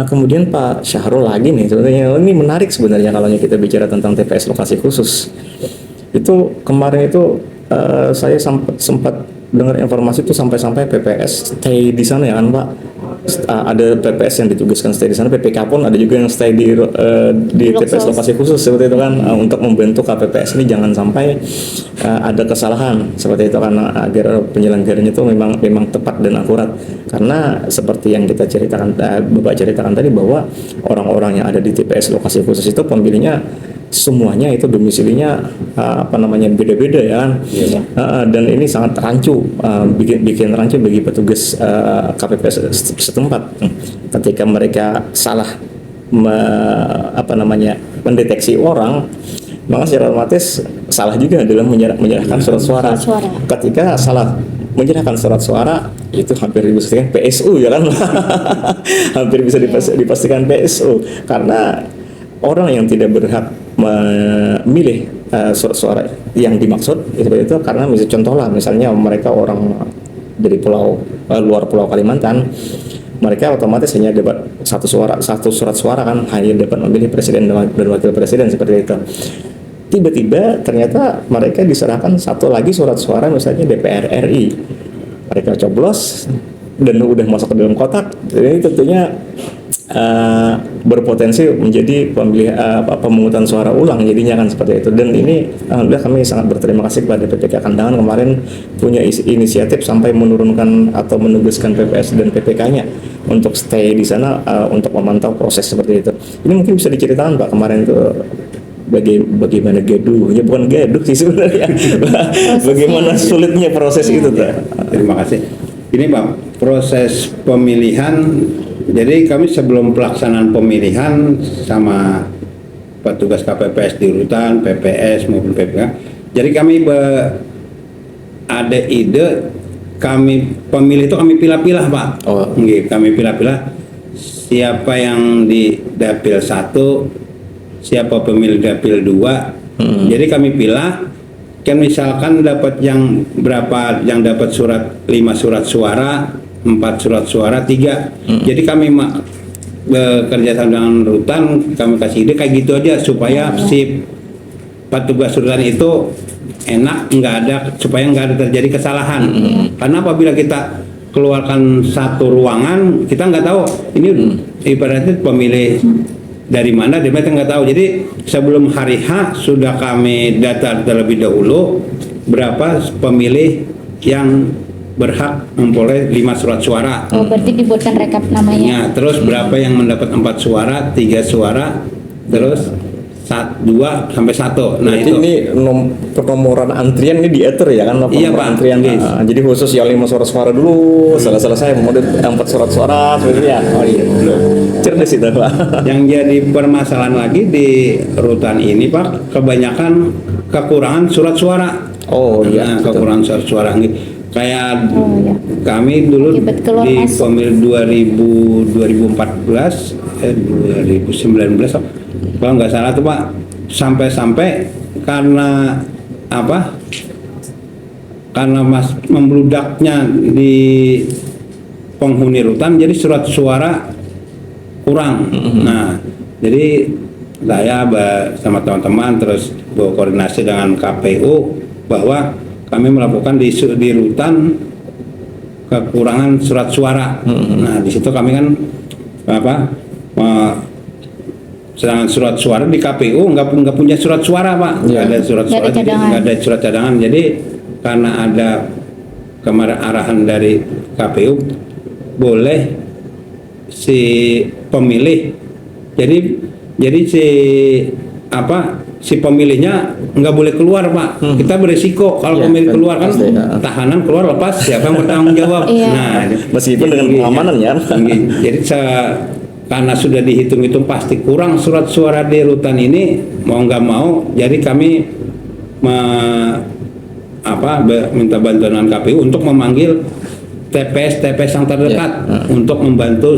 Kemudian Pak Syahrul lagi nih, sebenarnya ini menarik sebenarnya kalau kita bicara tentang TPS lokasi khusus. Itu kemarin itu saya sempat dengar informasi itu sampai PPS stay di sana ya kan Pak. Ada PPS yang ditugaskan stay di sana, PPK pun ada juga yang stay di TPS lokasi khusus seperti itu kan, untuk membentuk KPPS ini jangan sampai ada kesalahan seperti itu kan, agar penyelenggaranya itu memang tepat dan akurat. Karena seperti yang kita ceritakan, Bapak ceritakan tadi bahwa orang-orang yang ada di TPS lokasi khusus itu pemilihnya semuanya itu domisilinya beda-beda ya kan. Dan ini sangat rancu, bikin rancu bagi petugas KPPS setempat ketika mereka salah mendeteksi orang, maka secara otomatis salah juga dalam menyerahkan surat suara. Ketika salah menyerahkan surat suara itu hampir dipastikan PSU ya kan. Hampir bisa dipastikan PSU karena orang yang tidak berhak memilih surat suara yang dimaksud seperti itu, karena misalnya mereka orang dari luar pulau Kalimantan, mereka otomatis hanya dapat satu surat suara kan, hanya dapat memilih presiden dan wakil presiden seperti itu. Tiba-tiba ternyata mereka diserahkan satu lagi surat suara misalnya DPR RI, mereka coblos dan udah masuk ke dalam kotak, jadi tentunya berpotensi menjadi pemungutan suara ulang jadinya kan seperti itu. Dan ini alhamdulillah kami sangat berterima kasih kepada PPK Kandangan kemarin punya inisiatif sampai menurunkan atau menugaskan PPS dan PPK-nya untuk stay di sana untuk memantau proses seperti itu. Ini mungkin bisa diceritakan Pak kemarin itu bagaimana gaduhnya, bukan gaduh sih sebenarnya, bagaimana sulitnya proses itu Pak. Terima kasih. Ini Pak, proses pemilihan. Jadi kami sebelum pelaksanaan pemilihan sama petugas KPPS di rutan, PPS maupun PPK, jadi kami ada ide, kami pemilih itu kami pilah-pilah Pak. Kami pilah-pilah siapa yang di dapil 1, siapa pemilih dapil 2. Jadi kami pilah, kan misalkan dapat yang berapa, yang dapat 5 surat suara, 4 surat suara, 3. Jadi kami bekerja sama dengan rutan, kami kasih ide kayak gitu aja supaya si petugas rutan itu enak, supaya nggak ada terjadi kesalahan. Karena apabila kita keluarkan satu ruangan, kita nggak tahu ini ibaratnya pemilih dari mana, kita nggak tahu. Jadi sebelum hari H sudah kami data terlebih dahulu berapa pemilih yang berhak memperoleh 5 surat suara. Berarti dibuatkan rekap namanya. Ya, terus berapa yang mendapat 4 suara, 3 suara, terus 2 sampai 1. Nah, Berarti itu ini penomoran antrian ini diatur ya kan? Iya, Pak. Antrian. Yes. Jadi khusus yang 5 suara-suara dulu, selesai kemudian 4 surat-suara seperti ya. Oh iya, cerdas itu Pak. yang jadi permasalahan lagi di rutan ini Pak, kebanyakan kekurangan surat suara. Oh iya, Nah, betul. kekurangan surat suara nih. Kayak iya. kami dulu Akibat keluar di masuk. pemilu 2014 2019 kalau nggak salah tuh Pak, sampai karena apa? Karena membludaknya di penghuni rutan, jadi surat suara kurang. Nah, jadi saya sama teman-teman terus berkoordinasi dengan KPU bahwa kami melakukan di rutan kekurangan surat suara. Nah, di situ kami kan sedangkan surat suara di KPU nggak punya surat suara Pak, nggak ada surat Nggak suara, ada jadi cadangan. nggak ada surat cadangan. Jadi karena ada kemarin arahan dari KPU boleh si pemilih, jadi si pemilihnya nggak boleh keluar Pak. Kita beresiko kalau Iya, pemilih kan, keluar kan pasti, ya. tahanan keluar lepas siapa yang bertanggung jawab. Iya. Nah, Meskipun dengan pengamanan ya. Jadi karena sudah dihitung-hitung pasti kurang surat suara di rutan ini, mau nggak mau, jadi kami minta bantuan dengan KPU untuk memanggil TPS yang terdekat untuk membantu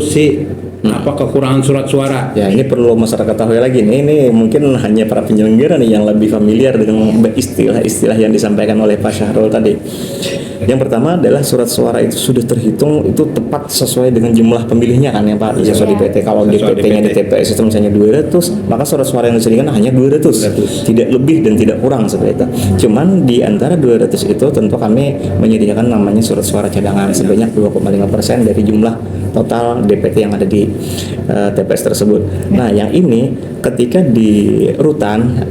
kekurangan surat suara. Ya, ini perlu masyarakat ketahui lagi nih. Ini mungkin hanya para penyelenggara nih yang lebih familiar dengan istilah-istilah yang disampaikan oleh Pak Syahrul tadi. Yang pertama adalah surat suara itu sudah terhitung itu tepat sesuai dengan jumlah pemilihnya kan ya Pak. Sesuai DPT. Kalau DPT-nya di TPS itu misalnya 200, maka surat suara yang disediakan hanya 200. Tidak lebih dan tidak kurang seperti itu. Cuman di antara 200 itu tentu kami menyediakan namanya surat suara cadangan sebanyak 2,5% dari jumlah total DPT yang ada di TPS tersebut. Nah, yang ini ketika di rutan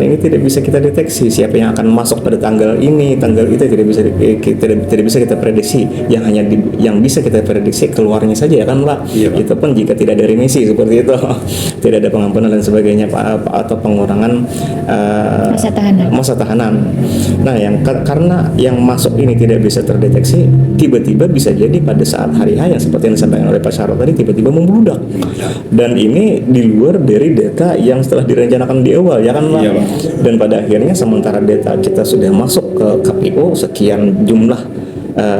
ini tidak bisa kita deteksi siapa yang akan masuk pada tanggal ini, tanggal itu tidak bisa kita prediksi. Yang bisa kita prediksi keluarnya saja ya kan Pak. Iya, Pak. Itu pun jika tidak ada remisi seperti itu, tidak ada pengampunan dan sebagainya Pak, atau pengurangan masa tahanan. Nah, karena yang masuk ini tidak bisa terdeteksi, tiba-tiba bisa jadi pada saat hari H yang seperti yang disampaikan oleh Pak Syahrul tadi tiba-tiba membludak. Dan ini di luar dari data yang setelah direncanakan di awal ya kan Pak. Iya, Pak. Dan pada akhirnya sementara data kita sudah masuk ke KPU sekian jumlah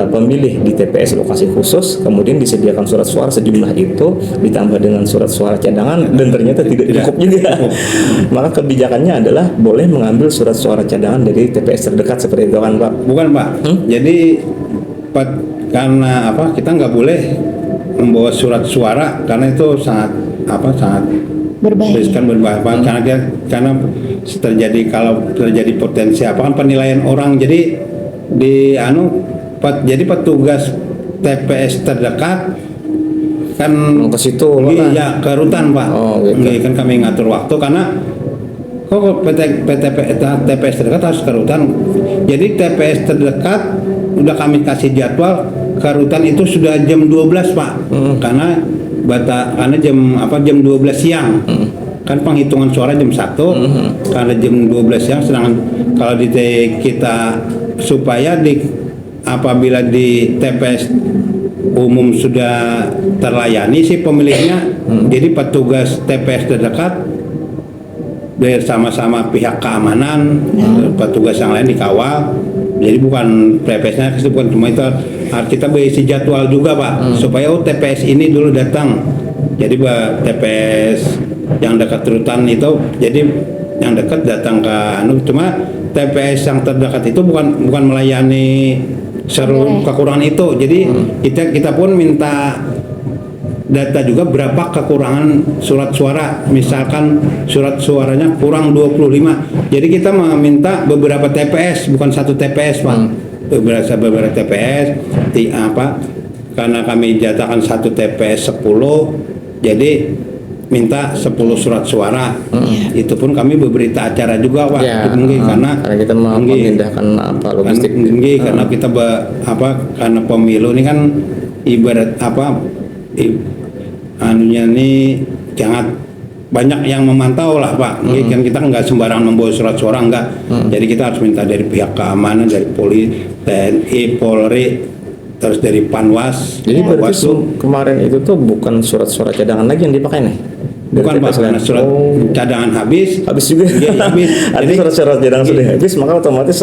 pemilih di TPS lokasi khusus, kemudian disediakan surat suara sejumlah itu ditambah dengan surat suara cadangan dan ternyata tidak cukup juga. Maka kebijakannya adalah boleh mengambil surat suara cadangan dari TPS terdekat seperti itu kan Pak. Bukan Pak. Jadi karena kita nggak boleh membawa surat suara karena itu sangat Berbahaya. berbahaya Pak. Karena kalau terjadi potensi penilaian orang, jadi jadi petugas TPS terdekat kan Ke situ ya ke rutan Pak. Oh, gitu. Kan kami ngatur waktu karena TPS terdekat harus ke rutan. Jadi TPS terdekat udah kami kasih jadwal ke rutan itu sudah jam 12 Pak. Karena jam 12 siang. Kan penghitungan suara jam 1 karena jam 12 siang, sedangkan kalau kita supaya apabila di TPS umum sudah terlayani si pemilihnya, jadi petugas TPS terdekat bersama-sama pihak keamanan, petugas yang lain dikawal. Jadi bukan TPS-nya bukan cuma itu, kita berisi jadwal juga Pak, supaya TPS ini dulu datang. Jadi TPS yang dekat rutan itu, jadi yang dekat datang ke cuma TPS yang terdekat itu bukan melayani seluruh kekurangan itu. Jadi kita pun minta data juga berapa kekurangan surat suara. Misalkan surat suaranya kurang 25. Jadi kita meminta beberapa TPS, bukan satu TPS, Pak. Beberapa TPS karena kami jatahkan satu TPS 10. Jadi minta 10 surat suara. Itu pun kami berberita acara juga Pak. Ya, karena kita memindahkan logistik. Karena kita karena pemilu ini kan ibarat anunya ini sangat banyak yang memantau lah Pak. Kan kita nggak sembarangan membawa surat suara, enggak. Jadi kita harus minta dari pihak keamanan, dari polisi, TNI, Polri, terus dari Panwas. Jadi berarti kemarin itu tuh bukan surat suara cadangan lagi yang dipakai nih? Bukan Pak, karena surat cadangan habis juga. Iya, habis. Jadi surat-surat cadangan sudah habis, maka otomatis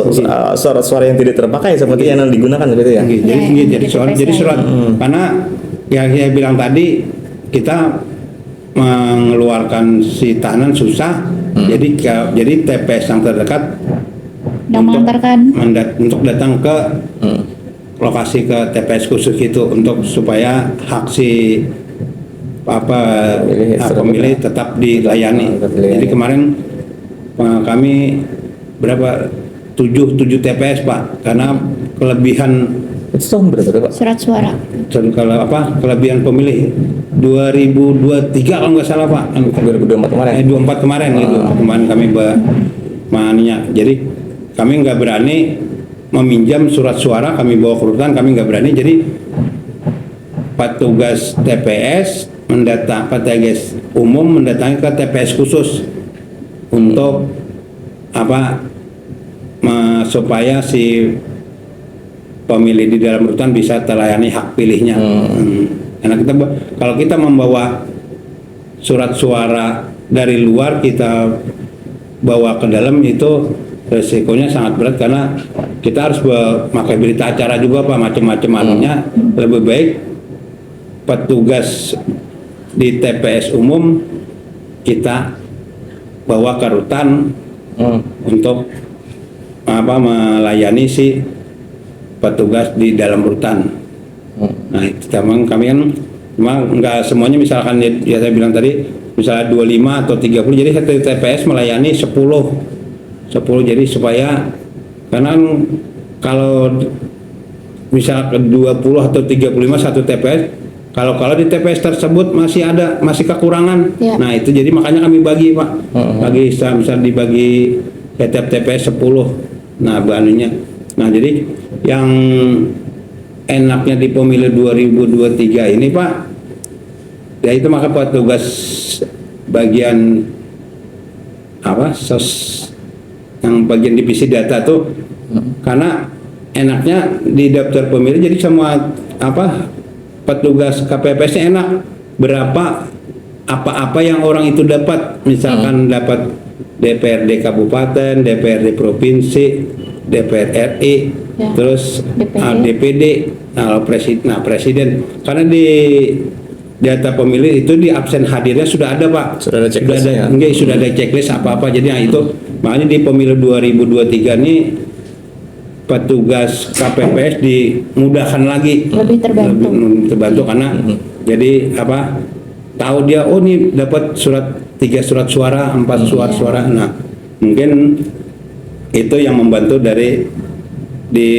surat-suara yang tidak terpakai seperti yang digunakan seperti ya. Jadi surat karena ya saya bilang tadi kita mengeluarkan si tahanan susah, jadi TPS yang terdekat yang mengantarkan untuk datang ke lokasi ke TPS khusus itu untuk supaya hak si pemilih tetap dilayani. Jadi kemarin kami berapa 7 TPS Pak, karena kelebihan itu tahun berapa Pak? surat suara. Kalau kelebihan pemilih 2023 kalau nggak salah Pak, 2024 kemarin. 24 kemarin gitu. Kemarin kami maninya. Jadi kami nggak berani meminjam surat suara, kami bawa ke rutan, kami nggak berani. Jadi petugas TPS petugas umum mendatangi ke TPS khusus untuk supaya si pemilih di dalam rutan bisa terlayani hak pilihnya. Karena kalau kita membawa surat suara dari luar kita bawa ke dalam itu resikonya sangat berat, karena kita harus memakai berita acara juga Pak, macam-macam anunya. Lebih baik petugas di TPS umum kita bawa ke rutan untuk melayani si petugas di dalam rutan. Nah, itu kami kan nggak semuanya, misalkan ya saya bilang tadi misalnya 25 atau 30, jadi satu TPS melayani 10 jadi supaya, karena kalau misalnya ke 20 atau 35 satu TPS, kalau di TPS tersebut masih kekurangan. Ya. Nah, itu jadi makanya kami bagi Pak. Bagi misal dibagi setiap TPS 10. Nah, bahannya. Nah, jadi yang enaknya di pemilu 2023 ini Pak, ya itu maka petugas bagian yang bagian divisi data tuh, karena enaknya di daftar pemilih, jadi semua petugas KPPS enak berapa apa yang orang itu dapat, misalkan dapat DPRD kabupaten, DPRD provinsi, DPR RI, terus DPD, presiden. Karena di data pemilih itu di absen hadirnya sudah ada Pak, sudah ada checklist apa-apa. Jadi itu makanya di pemilu 2023 ini petugas KPPS dimudahkan lagi, lebih terbantu karena jadi tahu dia nih dapat 3 surat suara, 4 surat suara. Nah, mungkin itu yang membantu di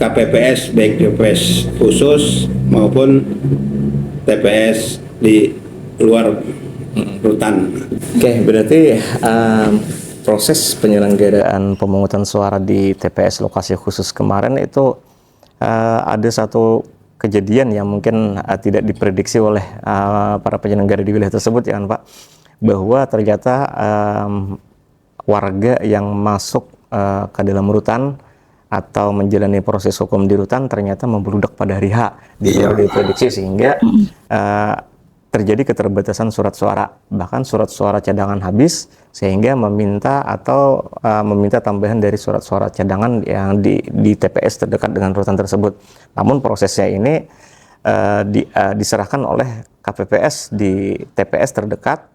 KPPS, baik TPS khusus maupun TPS di luar rutan. Oke, berarti proses penyelenggaraan pemungutan suara di TPS lokasi khusus kemarin itu ada satu kejadian yang mungkin tidak diprediksi oleh para penyelenggara di wilayah tersebut ya kan Pak, bahwa ternyata warga yang masuk ke dalam rutan atau menjalani proses hukum di rutan ternyata membludak pada hari H di luar diprediksi, sehingga terjadi keterbatasan surat suara, bahkan surat suara cadangan habis, sehingga meminta tambahan dari surat suara cadangan yang di TPS terdekat dengan rutan tersebut. Namun prosesnya ini diserahkan oleh KPPS di TPS terdekat,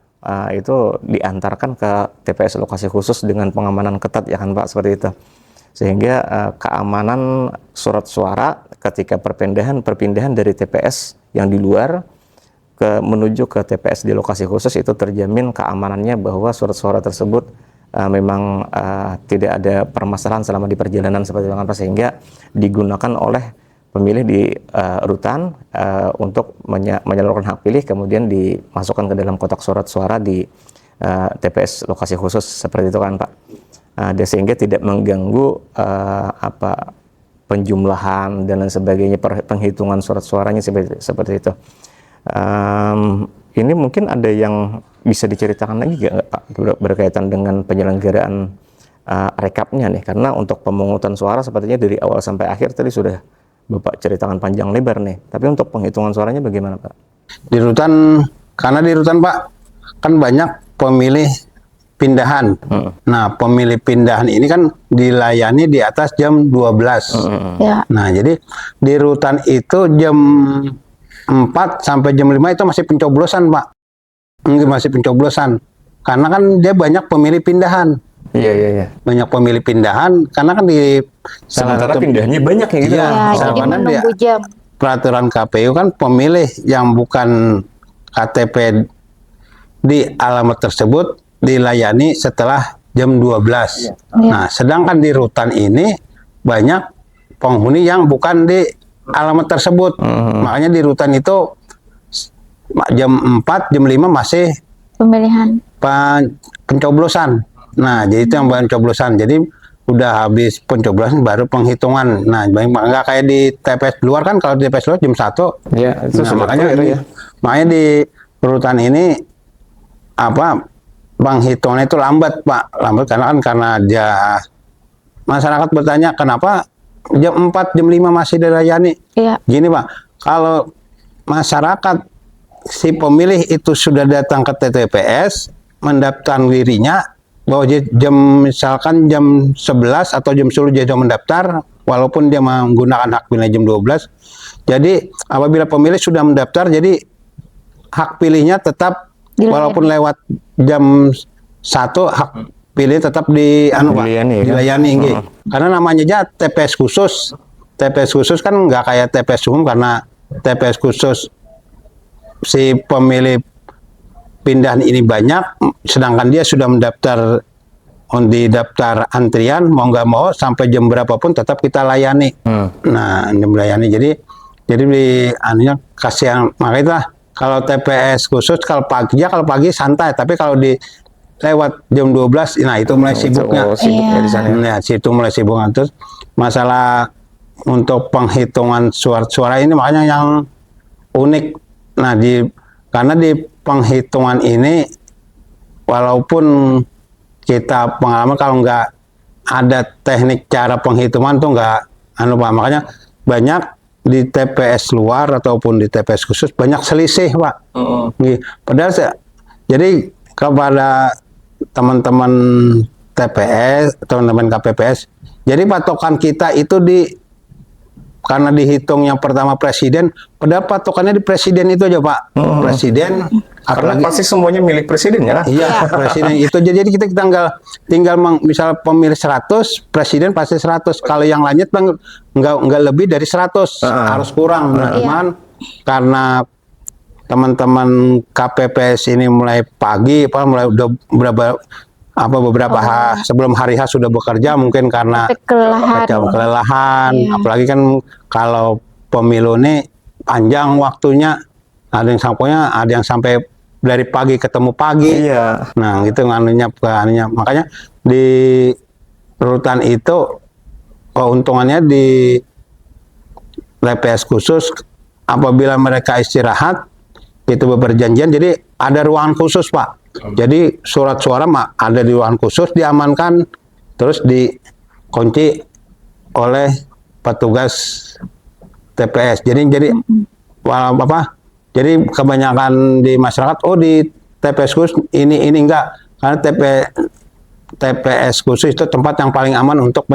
itu diantarkan ke TPS lokasi khusus dengan pengamanan ketat ya kan Pak, seperti itu. Sehingga keamanan surat suara ketika perpindahan dari TPS yang di luar menuju ke TPS di lokasi khusus itu terjamin keamanannya, bahwa surat suara tersebut memang tidak ada permasalahan selama di perjalanan seperti itu, sehingga digunakan oleh pemilih di rutan untuk menyalurkan hak pilih, kemudian dimasukkan ke dalam kotak surat suara di TPS lokasi khusus seperti itu kan Pak. Sehingga tidak mengganggu penjumlahan dan lain sebagainya, penghitungan surat suaranya seperti itu. ini mungkin ada yang bisa diceritakan lagi nggak Pak berkaitan dengan penyelenggaraan rekapnya nih, karena untuk pemungutan suara sepertinya dari awal sampai akhir tadi sudah Bapak ceritakan panjang lebar nih, tapi untuk penghitungan suaranya bagaimana Pak? Di rutan, karena di rutan Pak kan banyak pemilih pindahan. Nah, pemilih pindahan ini kan dilayani di atas jam 12. Ya. Nah, jadi di rutan itu jam 4 sampai jam 5 itu masih pencoblosan Pak. Masih pencoblosan. Karena kan dia banyak pemilih pindahan. Iya. Banyak pemilih pindahan karena kan di Sementara pindahannya banyak ya gitu. Iya, Ya, jadi karena menunggu jam. peraturan KPU kan pemilih yang bukan KTP di alamat tersebut dilayani setelah jam 12. Nah, sedangkan di rutan ini banyak penghuni yang bukan di alamat tersebut. Makanya di rutan itu jam 4, jam 5 masih Pemilihan. pencoblosan. Nah, jadi itu yang pencoblosan. Jadi udah habis pencoblosan baru penghitungan. Nah, nggak kayak di TPS luar kan, kalau di TPS luar jam 1. Iya, itu Nah, sudah makanya clear ya. makanya di rutan ini penghitungan itu lambat Pak. Lambat karena dia masyarakat bertanya kenapa jam 4, jam 5 masih dilayani. Iya. Gini Pak, kalau masyarakat si pemilih itu sudah datang ke TPS mendaftar dirinya bahwa misalkan jam 11 atau jam 10 dia sudah mendaftar walaupun dia menggunakan hak pilihnya jam 12. Jadi apabila pemilih sudah mendaftar, jadi hak pilihnya tetap walaupun lewat jam 1 hak pilih tetap dilayani. Karena namanya aja TPS khusus. TPS khusus kan nggak kayak TPS umum, karena TPS khusus si pemilih pindahan ini banyak, sedangkan dia sudah mendaftar di daftar antrian, mau nggak mau sampai jam berapapun tetap kita layani. Nah, ini melayani. Jadi di anunya kasih makanya itulah, kalau TPS khusus kalau pagi santai, tapi kalau di lewat jam 12, nah itu mulai sibuknya. Di sana. Nah, situ mulai sibuk. Terus masalah untuk penghitungan suara ini makanya yang unik. Nah, karena di penghitungan ini walaupun kita pengalaman kalau nggak ada teknik cara penghitungan tuh nggak Pak. Makanya banyak di TPS luar ataupun di TPS khusus banyak selisih Pak. Padahal jadi kepada teman-teman TPS, teman-teman KPPS, jadi patokan kita itu karena dihitung yang pertama presiden, padahal patokannya di presiden itu aja Pak. Presiden, karena pasti semuanya milik presiden ya. Iya, presiden itu. Jadi kita tinggal misal pemilih 100, presiden pasti 100. Kalau yang lainnya nggak lebih dari 100, harus kurang. Nah, cuman karena teman-teman KPPS ini mulai pagi, mulai udah beberapa sebelum hari H sudah bekerja, mungkin karena kelelahan. Apalagi kan kalau pemilu ini panjang waktunya, ada yang sampai dari pagi ketemu pagi. Nah, gitu anunya. Makanya di rutan itu keuntungannya di TPS khusus, apabila mereka istirahat itu berperjanjian, jadi ada ruangan khusus Pak. Jadi surat suara ada di ruangan khusus, diamankan, terus dikunci oleh petugas TPS. Jadi Jadi kebanyakan di masyarakat, di TPS khusus ini enggak, karena TPS khusus itu tempat yang paling aman untuk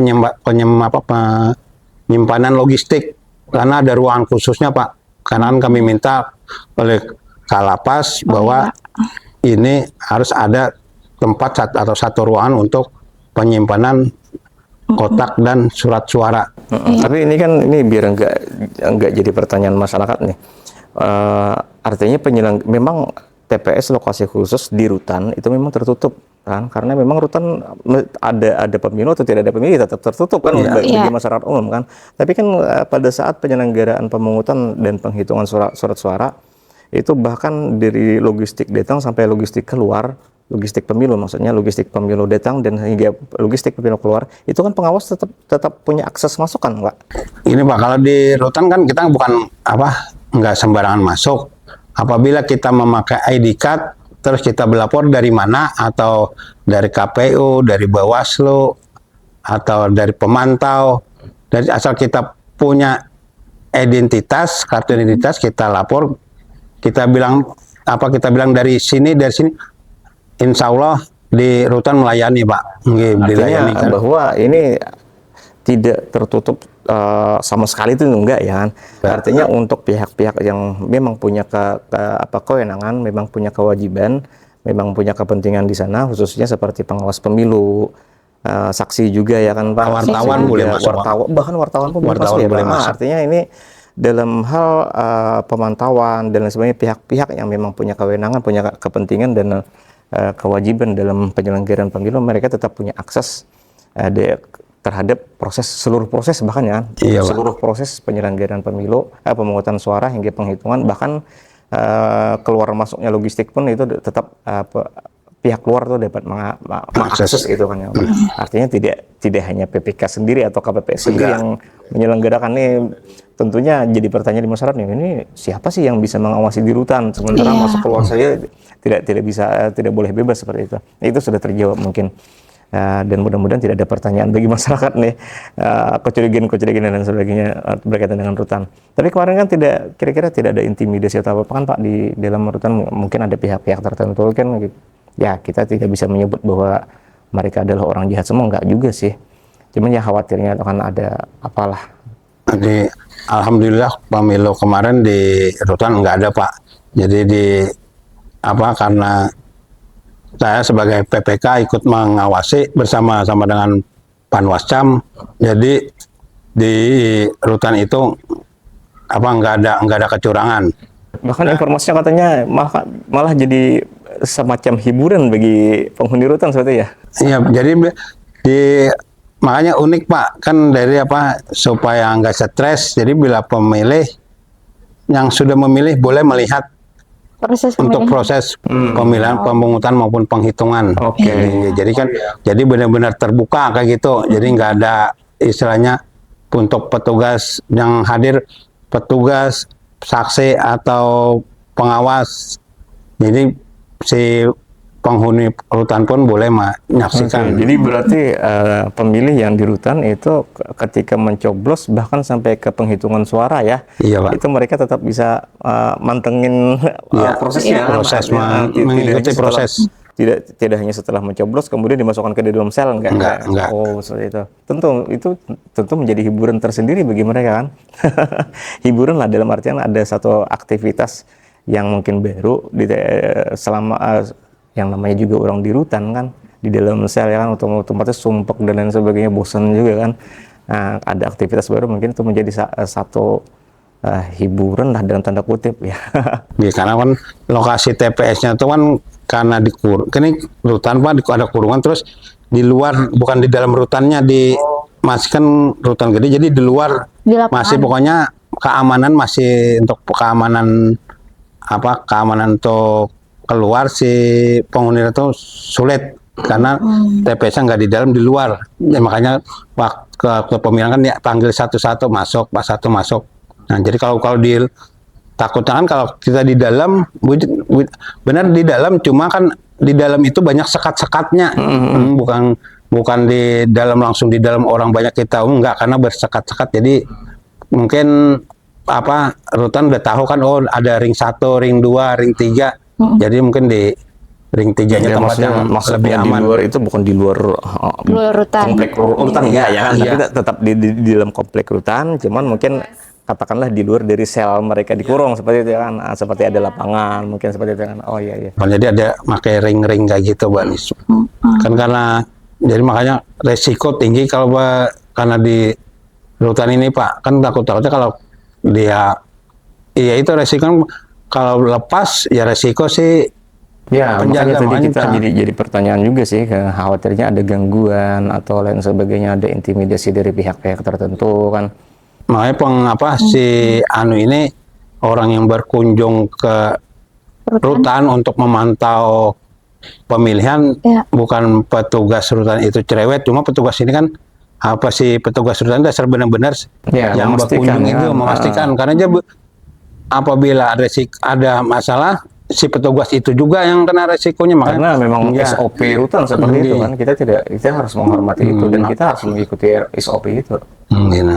penyimpanan logistik, karena ada ruangan khususnya Pak. Karena kan kami minta oleh Kalapas bahwa ini harus ada tempat atau satu ruangan untuk penyimpanan kotak dan surat suara. Tapi ini kan biar enggak jadi pertanyaan masyarakat nih. Artinya memang TPS lokasi khusus di rutan itu memang tertutup kan, karena memang rutan ada pemilu atau tidak ada pemilu tetap tertutup kan bagi masyarakat umum kan. Tapi kan pada saat penyelenggaraan pemungutan dan penghitungan surat suara itu bahkan dari logistik datang sampai logistik keluar, logistik pemilu maksudnya, logistik pemilu datang dan hingga logistik pemilu keluar, itu kan pengawas tetap punya akses masuk kan Pak? Ini Pak, kalau di rutan kan kita bukan nggak sembarangan masuk. apabila kita memakai ID card, terus kita berlapor dari mana, atau dari KPU, dari Bawaslu, atau dari pemantau, dari asal kita punya identitas, kartu identitas, kita lapor, kita bilang dari sini, insya Allah di rutan melayani, Pak. Artinya bahwa ini tidak tertutup sama sekali itu enggak ya kan. Artinya untuk pihak-pihak yang memang punya kewenangan, memang punya kewajiban, memang punya kepentingan di sana, khususnya seperti pengawas pemilu, saksi juga ya kan Pak. Wartawan boleh masuk. Bahkan wartawan pun boleh masuk ya Pak. Artinya ini dalam hal pemantauan dan lain sebagainya, pihak-pihak yang memang punya kewenangan, punya kepentingan dan kewajiban dalam penyelenggaraan pemilu, mereka tetap punya akses terhadap seluruh proses bahkan ya, seluruh proses penyelenggaraan pemilu, pemungutan suara hingga penghitungan, bahkan keluar masuknya logistik pun itu tetap pihak luar tuh dapat mengakses itu kan ya. Artinya tidak hanya PPK sendiri atau KPPS sendiri yang menyelenggarakan. Ini tentunya jadi pertanyaan di masyarakat nih, ini siapa sih yang bisa mengawasi di rutan sementara masuk keluar saja tidak boleh bebas seperti itu. Itu sudah terjawab mungkin. Dan mudah-mudahan tidak ada pertanyaan bagi masyarakat nih, kecurigaan dan sebagainya berkaitan dengan rutan. Tapi kemarin kan kira-kira tidak ada intimidasi atau apa kan Pak di dalam rutan, mungkin ada pihak-pihak tertentu kan gitu. Ya kita tidak bisa menyebut bahwa mereka adalah orang jahat semua, enggak juga sih. Cuman ya khawatirnya akan ada apalah. Jadi alhamdulillah pemilu kemarin di rutan enggak ada Pak. Jadi karena saya sebagai PPK ikut mengawasi bersama-sama dengan Panwascam. Jadi di rutan itu enggak ada kecurangan. Bahkan informasinya katanya malah jadi semacam hiburan bagi penghuni rutan seperti ya. Iya, jadi makanya unik Pak, kan dari supaya nggak stres. Jadi bila pemilih yang sudah memilih boleh melihat untuk proses pemilihan, pemungutan maupun penghitungan. Jadi benar-benar terbuka kayak gitu. Jadi nggak ada istilahnya untuk petugas yang hadir, petugas, saksi atau pengawas. Jadi si penghuni rutan pun boleh menyaksikan. Jadi berarti pemilih yang di rutan itu ketika mencoblos bahkan sampai ke penghitungan suara ya, itu mereka tetap bisa mantengin prosesnya, mengikuti proses. Tidak hanya setelah mencoblos kemudian dimasukkan ke dalam sel, enggak. Oh, seperti itu. Tentu menjadi hiburan tersendiri bagi mereka kan. Hiburan lah dalam artian ada satu aktivitas yang mungkin baru selama yang namanya juga orang di rutan kan, di dalam sel ya kan, tempatnya sumpek dan lain sebagainya, bosan juga kan. Nah, ada aktivitas baru mungkin itu menjadi satu hiburan lah dalam tanda kutip ya. Karena kan lokasi TPS-nya itu kan karena ini rutan Pak, ada kurungan, terus di luar, bukan di dalam rutannya, masih kan rutan gede, jadi di luar masih pokoknya keamanan masih untuk keamanan untuk keluar si penghuni itu sulit karena TPS-nya nggak di dalam, di luar. Ya, makanya waktu pemilihan kan dia panggil satu-satu masuk, pas satu masuk. Nah, jadi kalau takutnya kan kalau kita di dalam, benar di dalam, cuma kan di dalam itu banyak sekat-sekatnya, bukan di dalam langsung di dalam orang banyak kita, enggak, karena bersekat-sekat. Jadi mungkin rutan udah tahu kan, oh ada ring 1, ring 2, ring 3. Jadi mungkin di ring 3-nya tempat yang lebih aman. Di luar itu bukan di luar rutan. Komplek rutan ya kan, tapi tetap di dalam komplek rutan, cuman mungkin katakanlah di luar dari sel mereka dikurung seperti itu kan, seperti ada lapangan mungkin seperti itu kan. Oh iya. Jadi ada pakai ring-ring kayak gitu Mbak Nis. Kan jadi makanya resiko tinggi kalau karena di rutan ini Pak, kan takutnya kalau dia itu resiko. Kalau lepas ya resiko sih ya, makanya tadi kita jadi pertanyaan juga sih, khawatirnya ada gangguan atau lain sebagainya, ada intimidasi dari pihak-pihak tertentu kan. Makanya si ini orang yang berkunjung ke rutan untuk memantau pemilihan, bukan petugas rutan itu cerewet, cuma petugas ini kan petugas rutan dasar benar-benar yang berkunjung itu memastikan, karena apabila ada masalah, si petugas itu juga yang kena resikonya. Karena memang ya, SOP rutan seperti itu kan, kita harus menghormati itu dan kita harus mengikuti SOP itu. Gitu.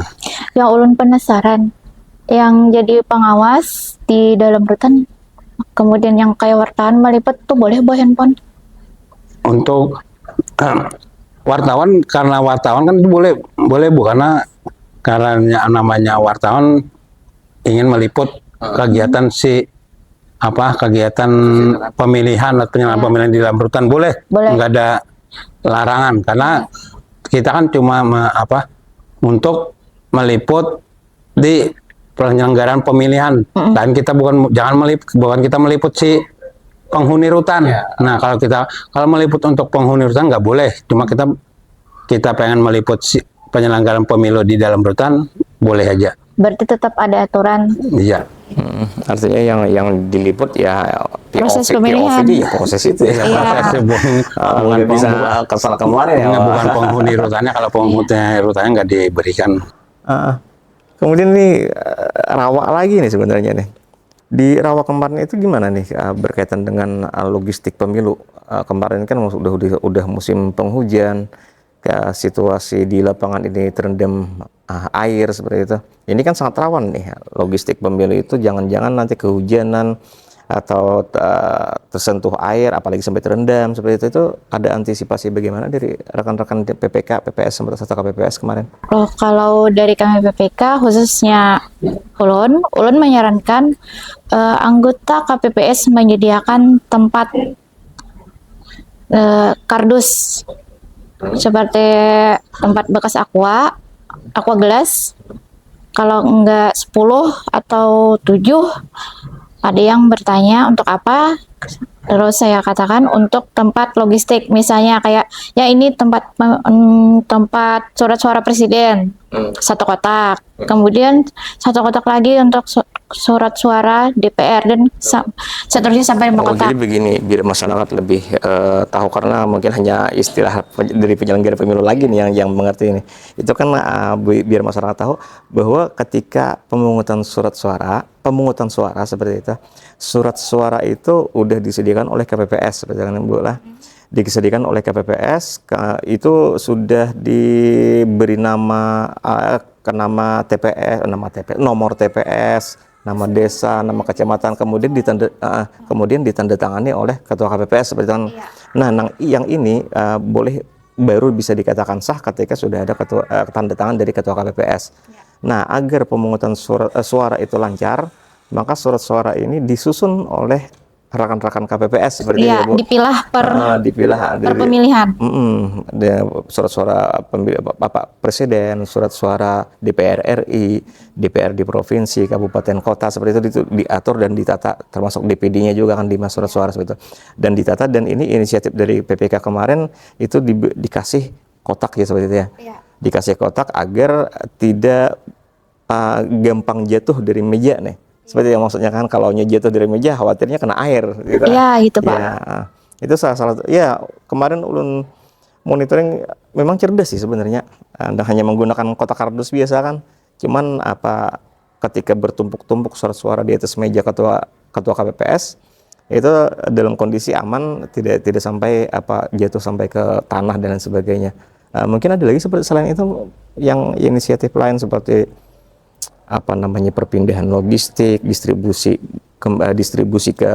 Yang ulun penasaran, yang jadi pengawas di dalam rutan, kemudian yang kayak wartawan meliput tuh boleh bawa handphone? Untuk wartawan, karena wartawan kan boleh Bu, karena namanya wartawan ingin meliput kegiatan kegiatan pemilihan atau penyelenggaraan pemilihan di dalam rutan, boleh. Nggak ada larangan, karena kita kan cuma untuk meliput di penyelenggaraan pemilihan, dan kita bukan kita meliput si penghuni rutan. Nah, kalau meliput untuk penghuni rutan nggak boleh, cuma kita pengen meliput si penyelenggaraan pemilu di dalam rutan, boleh aja. Berarti tetap ada aturan. Iya. Artinya yang diliput ya Proses POV pemilihan. ya proses itu ya. Bukan bisa kesal kemarin ya. bukan penghuni rutannya. Kalau penghuni rutannya nggak diberikan. Kemudian nih rawa lagi nih sebenarnya nih. Di rawa kemarin itu gimana nih berkaitan dengan logistik pemilu? Kemarin kan udah musim penghujan, situasi di lapangan ini terendam air seperti itu. Ini kan sangat rawan nih logistik pemilu itu, jangan-jangan nanti kehujanan atau tersentuh air, apalagi sampai terendam seperti itu ada antisipasi bagaimana dari rekan-rekan PPK, PPS serta KPPS kemarin? Oh, kalau dari kami PPK khususnya ulun menyarankan anggota KPPS menyediakan tempat kardus seperti tempat bekas aqua gelas. Kalau enggak 10 atau 7, ada yang bertanya untuk apa, terus saya katakan untuk tempat logistik, misalnya kayak ya ini tempat surat suara presiden, 1 kotak, kemudian 1 kotak lagi untuk surat suara DPR, dan seterusnya sampai 5 kotak. Jadi begini, biar masyarakat lebih tahu, karena mungkin hanya istilah dari penyelenggara pemilu lagi nih yang mengerti ini. Itu kan biar masyarakat tahu bahwa ketika pemungutan suara seperti itu, surat suara itu udah disediakan oleh KPPS seperti yang Bu lah. Disediakan oleh KPPS, itu sudah diberi nama TPS, nomor TPS, nama desa, nama kecamatan, kemudian ditandatangani oleh ketua KPPS seperti itu. Nah, yang ini baru bisa dikatakan sah ketika sudah ada tanda tangan dari ketua KPPS. Nah, agar pemungutan suara itu lancar, maka surat suara ini disusun oleh rekan-rekan KPPS seperti itu, Bu. Dipilah per pemilihan. Surat suara Bapak Presiden, surat suara DPR RI, DPR di provinsi, kabupaten, kota, seperti itu diatur dan ditata, termasuk DPD-nya juga kan 5 surat suara seperti itu. Dan ditata, dan ini inisiatif dari PPK kemarin itu dikasih kotak ya seperti itu ya. Dikasih kotak agar tidak gampang jatuh dari meja nih. Seperti yang maksudnya kan, kalau jatuh dari meja khawatirnya kena air gitu. Iya, gitu Pak. Ya, itu salah satu. Ya, kemarin ulun monitoring memang cerdas sih sebenarnya. Anda hanya menggunakan kotak kardus biasa kan. Cuman ketika bertumpuk-tumpuk surat-suara di atas meja ketua KPPS, itu dalam kondisi aman, tidak sampai jatuh sampai ke tanah dan lain sebagainya. Mungkin ada lagi seperti selain itu yang inisiatif lain seperti perpindahan logistik, distribusi ke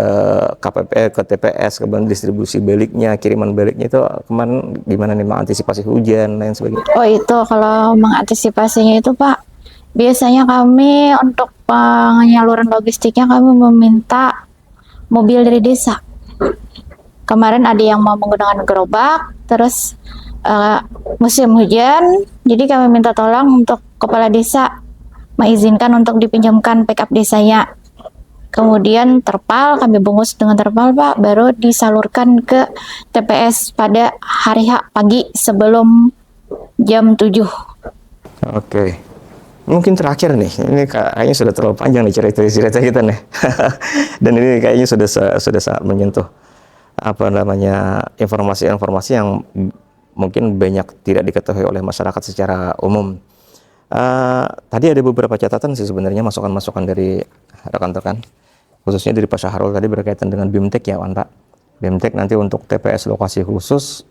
KPPS, ke TPS, kemudian distribusi baliknya, kiriman baliknya, itu kemarin gimana nih mengantisipasi hujan dan lain sebagainya? Oh, itu kalau mengantisipasinya itu Pak, biasanya kami untuk penyaluran logistiknya kami meminta mobil dari desa. Kemarin ada yang mau menggunakan gerobak, terus musim hujan, jadi kami minta tolong untuk kepala desa mengizinkan untuk dipinjamkan backup desanya. Kemudian terpal kami bungkus dengan terpal Pak, baru disalurkan ke TPS pada hari H pagi sebelum jam 7. Oke. Mungkin terakhir nih, ini kayaknya sudah terlalu panjang nih cerita kita nih. Dan ini kayaknya sudah sangat menyentuh informasi-informasi yang mungkin banyak tidak diketahui oleh masyarakat secara umum. Tadi ada beberapa catatan sih sebenarnya, masukan-masukan dari rekan-rekan, khususnya dari Pak Syahrul tadi berkaitan dengan BIMTEK ya Wan Pak. BIMTEK nanti untuk TPS lokasi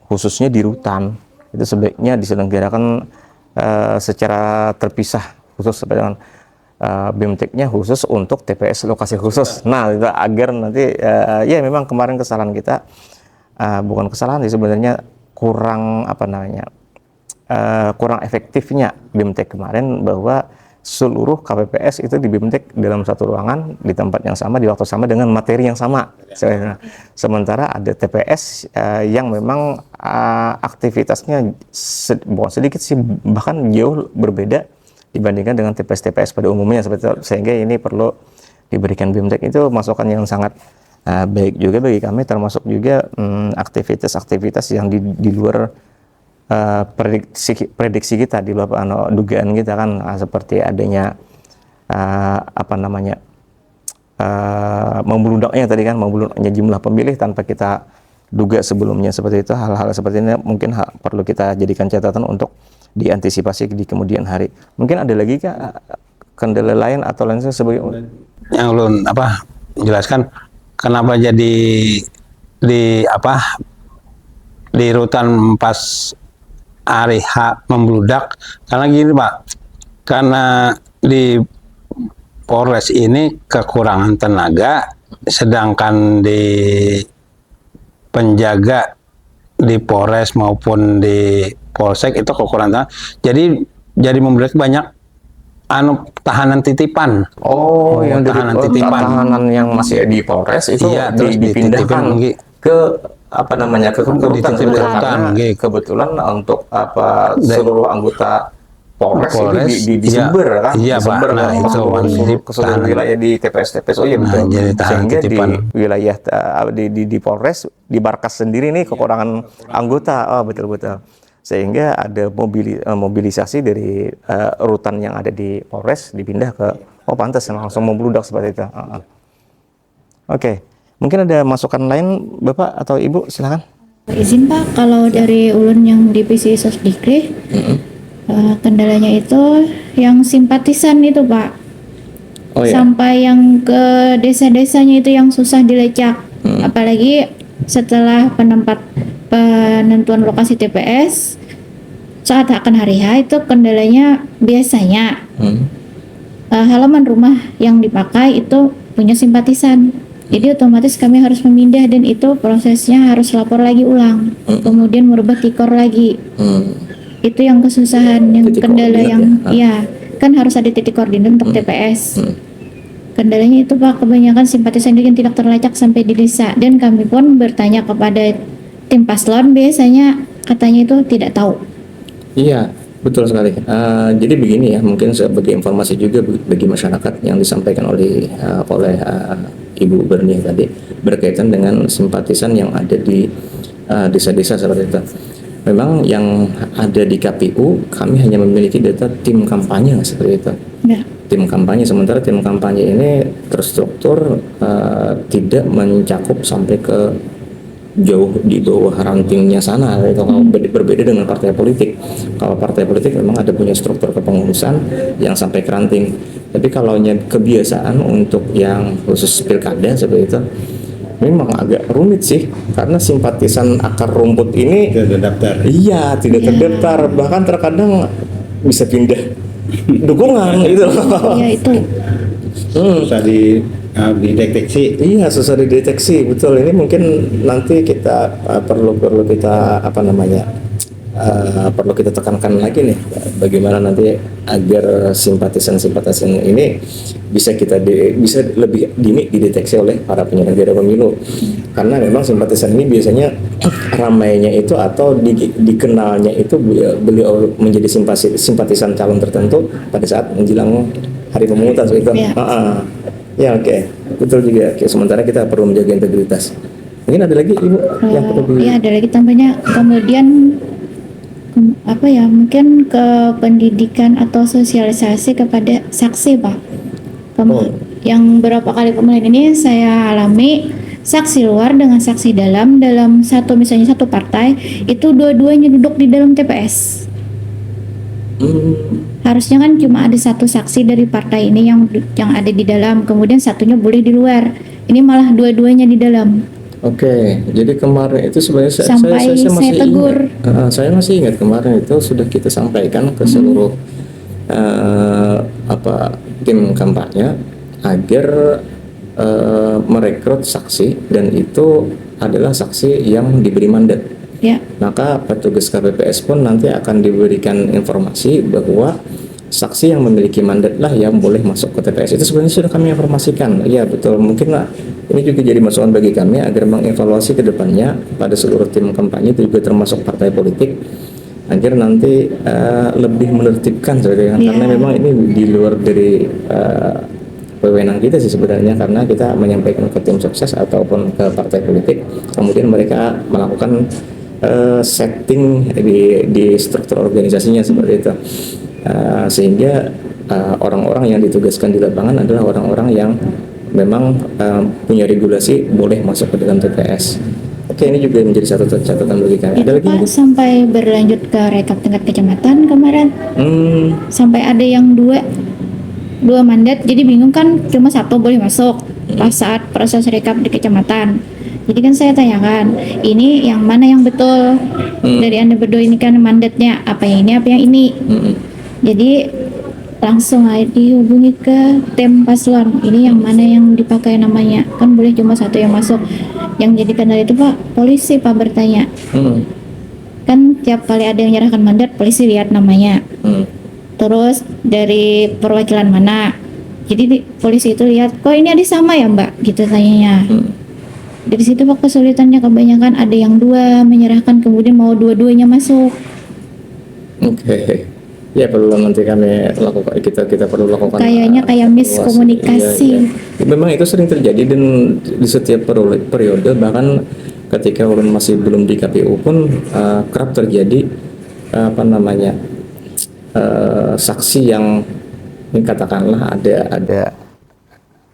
khususnya di rutan, itu sebaiknya diselenggarakan secara terpisah, khusus dengan BIMTEK-nya khusus untuk TPS lokasi khusus. Nah, itu agar nanti ya memang kemarin kesalahan kita, bukan kesalahan sih sebenarnya, kurang kurang efektifnya BIMTEK kemarin, bahwa seluruh KPPS itu di BIMTEK dalam satu ruangan di tempat yang sama di waktu sama dengan materi yang sama. Sementara ada TPS yang memang aktivitasnya bukan sedikit sih, bahkan jauh berbeda dibandingkan dengan TPS-TPS pada umumnya seperti itu. Sehingga ini perlu diberikan BIMTEK itu masukan yang sangat baik juga bagi kami, termasuk juga aktivitas-aktivitas yang di luar prediksi kita, di luar dugaan kita kan, seperti adanya membeludaknya tadi kan, membeludaknya jumlah pemilih tanpa kita duga sebelumnya seperti itu. Hal-hal seperti ini mungkin perlu kita jadikan catatan untuk diantisipasi di kemudian hari. Mungkin ada lagi Kak kendala lain atau lain sebagai yang ulun jelaskan kenapa jadi di rutan pas hari H membludak, karena gini Pak, karena di Polres ini kekurangan tenaga, sedangkan di penjaga di Polres maupun di Polsek itu kekurangan tenaga, jadi membludak banyak tahanan titipan. Oh, yang tahanan titipan, tahanan yang masih di Polres itu iya, terus dipindahkan ke rutan rutan, kebetulan untuk seluruh anggota Polres itu disebar kan, iya Pak. Nah, itu ke seluruh wilayah di TPS-TPS. Oh iya betul. Sehingga di wilayah di Polres, di Barkas sendiri nih kekurangan anggota. Oh betul-betul. Sehingga ada mobilisasi dari rutan yang ada di Polres dipindah ke pantas langsung membludak seperti itu. Oke. Mungkin ada masukan lain Bapak atau Ibu, silakan. Izin Pak, kalau dari ulun yang divisi Sosdikri, kendalanya itu yang simpatisan itu Pak. Oh, iya. Sampai yang ke desa-desanya itu yang susah dilacak. Apalagi setelah penentuan lokasi TPS, saat akan hari H itu kendalanya biasanya halaman rumah yang dipakai itu punya simpatisan. Jadi otomatis kami harus memindah, dan itu prosesnya harus lapor lagi ulang, kemudian merubah tikor lagi. Itu yang kesusahan, yang kendala yang ya kan harus ada titik koordinat untuk TPS. Kendalanya itu Pak, kebanyakan simpatisan yang tidak terlacak sampai di desa, dan kami pun bertanya kepada tim paslon, biasanya katanya itu tidak tahu. Iya, betul sekali. Jadi begini ya, mungkin sebagai informasi juga bagi masyarakat yang disampaikan oleh Ibu Bernie tadi berkaitan dengan simpatisan yang ada di desa-desa seperti itu. Memang yang ada di KPU, kami hanya memiliki data tim kampanye seperti itu. Ya. Tim kampanye, sementara tim kampanye ini terstruktur tidak mencakup sampai ke jauh di bawah rantingnya sana. Itu berbeda dengan partai politik. Kalau partai politik memang ada punya struktur kepengurusan yang sampai ke ranting. Tapi kalau kebiasaan untuk yang khusus pilkada seperti itu, memang agak rumit sih, karena simpatisan akar rumput ini tidak terdaftar. Iya, tidak terdaftar. Bahkan terkadang bisa pindah dukungan gitu. Iya itu. Susah dideteksi. Iya, susah dideteksi, betul. Ini mungkin nanti kita perlu kita perlu kita tekankan lagi nih, bagaimana nanti agar simpatisan ini bisa lebih dini dideteksi oleh para penyelenggara pemilu. Karena memang simpatisan ini biasanya ramainya itu atau dikenalnya itu beliau menjadi simpatisan calon tertentu pada saat menjelang hari pemungutan itu. Ya oke. Betul juga. Oke, sementara kita perlu menjaga integritas. Mungkin ada lagi Ibu yang perlu Iya, ada lagi tambahnya. Kemudian mungkin ke pendidikan atau sosialisasi kepada saksi Pak. Yang beberapa kali pemilihan ini saya alami, saksi luar dengan saksi dalam misalnya satu partai itu dua-duanya duduk di dalam TPS. Harusnya kan cuma ada satu saksi dari partai ini yang ada di dalam, kemudian satunya boleh di luar. Ini malah dua-duanya di dalam. Oke, jadi kemarin itu sebenarnya Sampai saya masih saya tegur. ingat. Saya masih ingat kemarin itu sudah kita sampaikan ke seluruh tim kampanye agar merekrut saksi, dan itu adalah saksi yang diberi mandat. Ya. Maka petugas KPPS pun nanti akan diberikan informasi bahwa saksi yang memiliki mandat lah yang boleh masuk ke TPS. Itu sebenarnya sudah kami informasikan. Iya betul, mungkin lah ini juga jadi masukan bagi kami agar mengevaluasi ke depannya pada seluruh tim kampanye, itu juga termasuk partai politik, agar nanti lebih menertibkan sebenarnya. Karena memang ini di luar dari wewenang kita sih sebenarnya, karena kita menyampaikan ke tim sukses ataupun ke partai politik, kemudian mereka melakukan setting di struktur organisasinya seperti itu, sehingga orang-orang yang ditugaskan di lapangan adalah orang-orang yang memang punya regulasi boleh masuk ke dalam TPS. Oke, ini juga menjadi satu catatan bagi kami. Itu Pak, sampai berlanjut ke rekap tingkat kecamatan kemarin, sampai ada yang dua mandat, jadi bingung kan, cuma satu boleh masuk pas saat proses rekap di kecamatan. Jadi kan saya tanyakan, ini yang mana yang betul dari Anda berdua ini kan mandatnya apa yang ini apa yang ini. Jadi langsung aja dihubungi ke tim paslon, ini yang mana yang dipakai namanya, kan boleh cuma satu yang masuk. Yang jadi kendala itu Pak, polisi Pak bertanya. Kan tiap kali ada yang menyerahkan mandat, polisi lihat namanya. Terus dari perwakilan mana, jadi polisi itu lihat, kok ini ada sama ya Mbak, gitu tanyanya. Dari situ Pak kesulitannya, kebanyakan ada yang dua menyerahkan kemudian mau dua-duanya masuk. Oke. Ya perlu nanti kami lakukan, kita perlu lakukan. Kayaknya kayak miskomunikasi. Iya. Memang itu sering terjadi, dan di setiap periode, bahkan ketika ulun masih belum di KPU pun kerap terjadi saksi yang ini katakanlah ada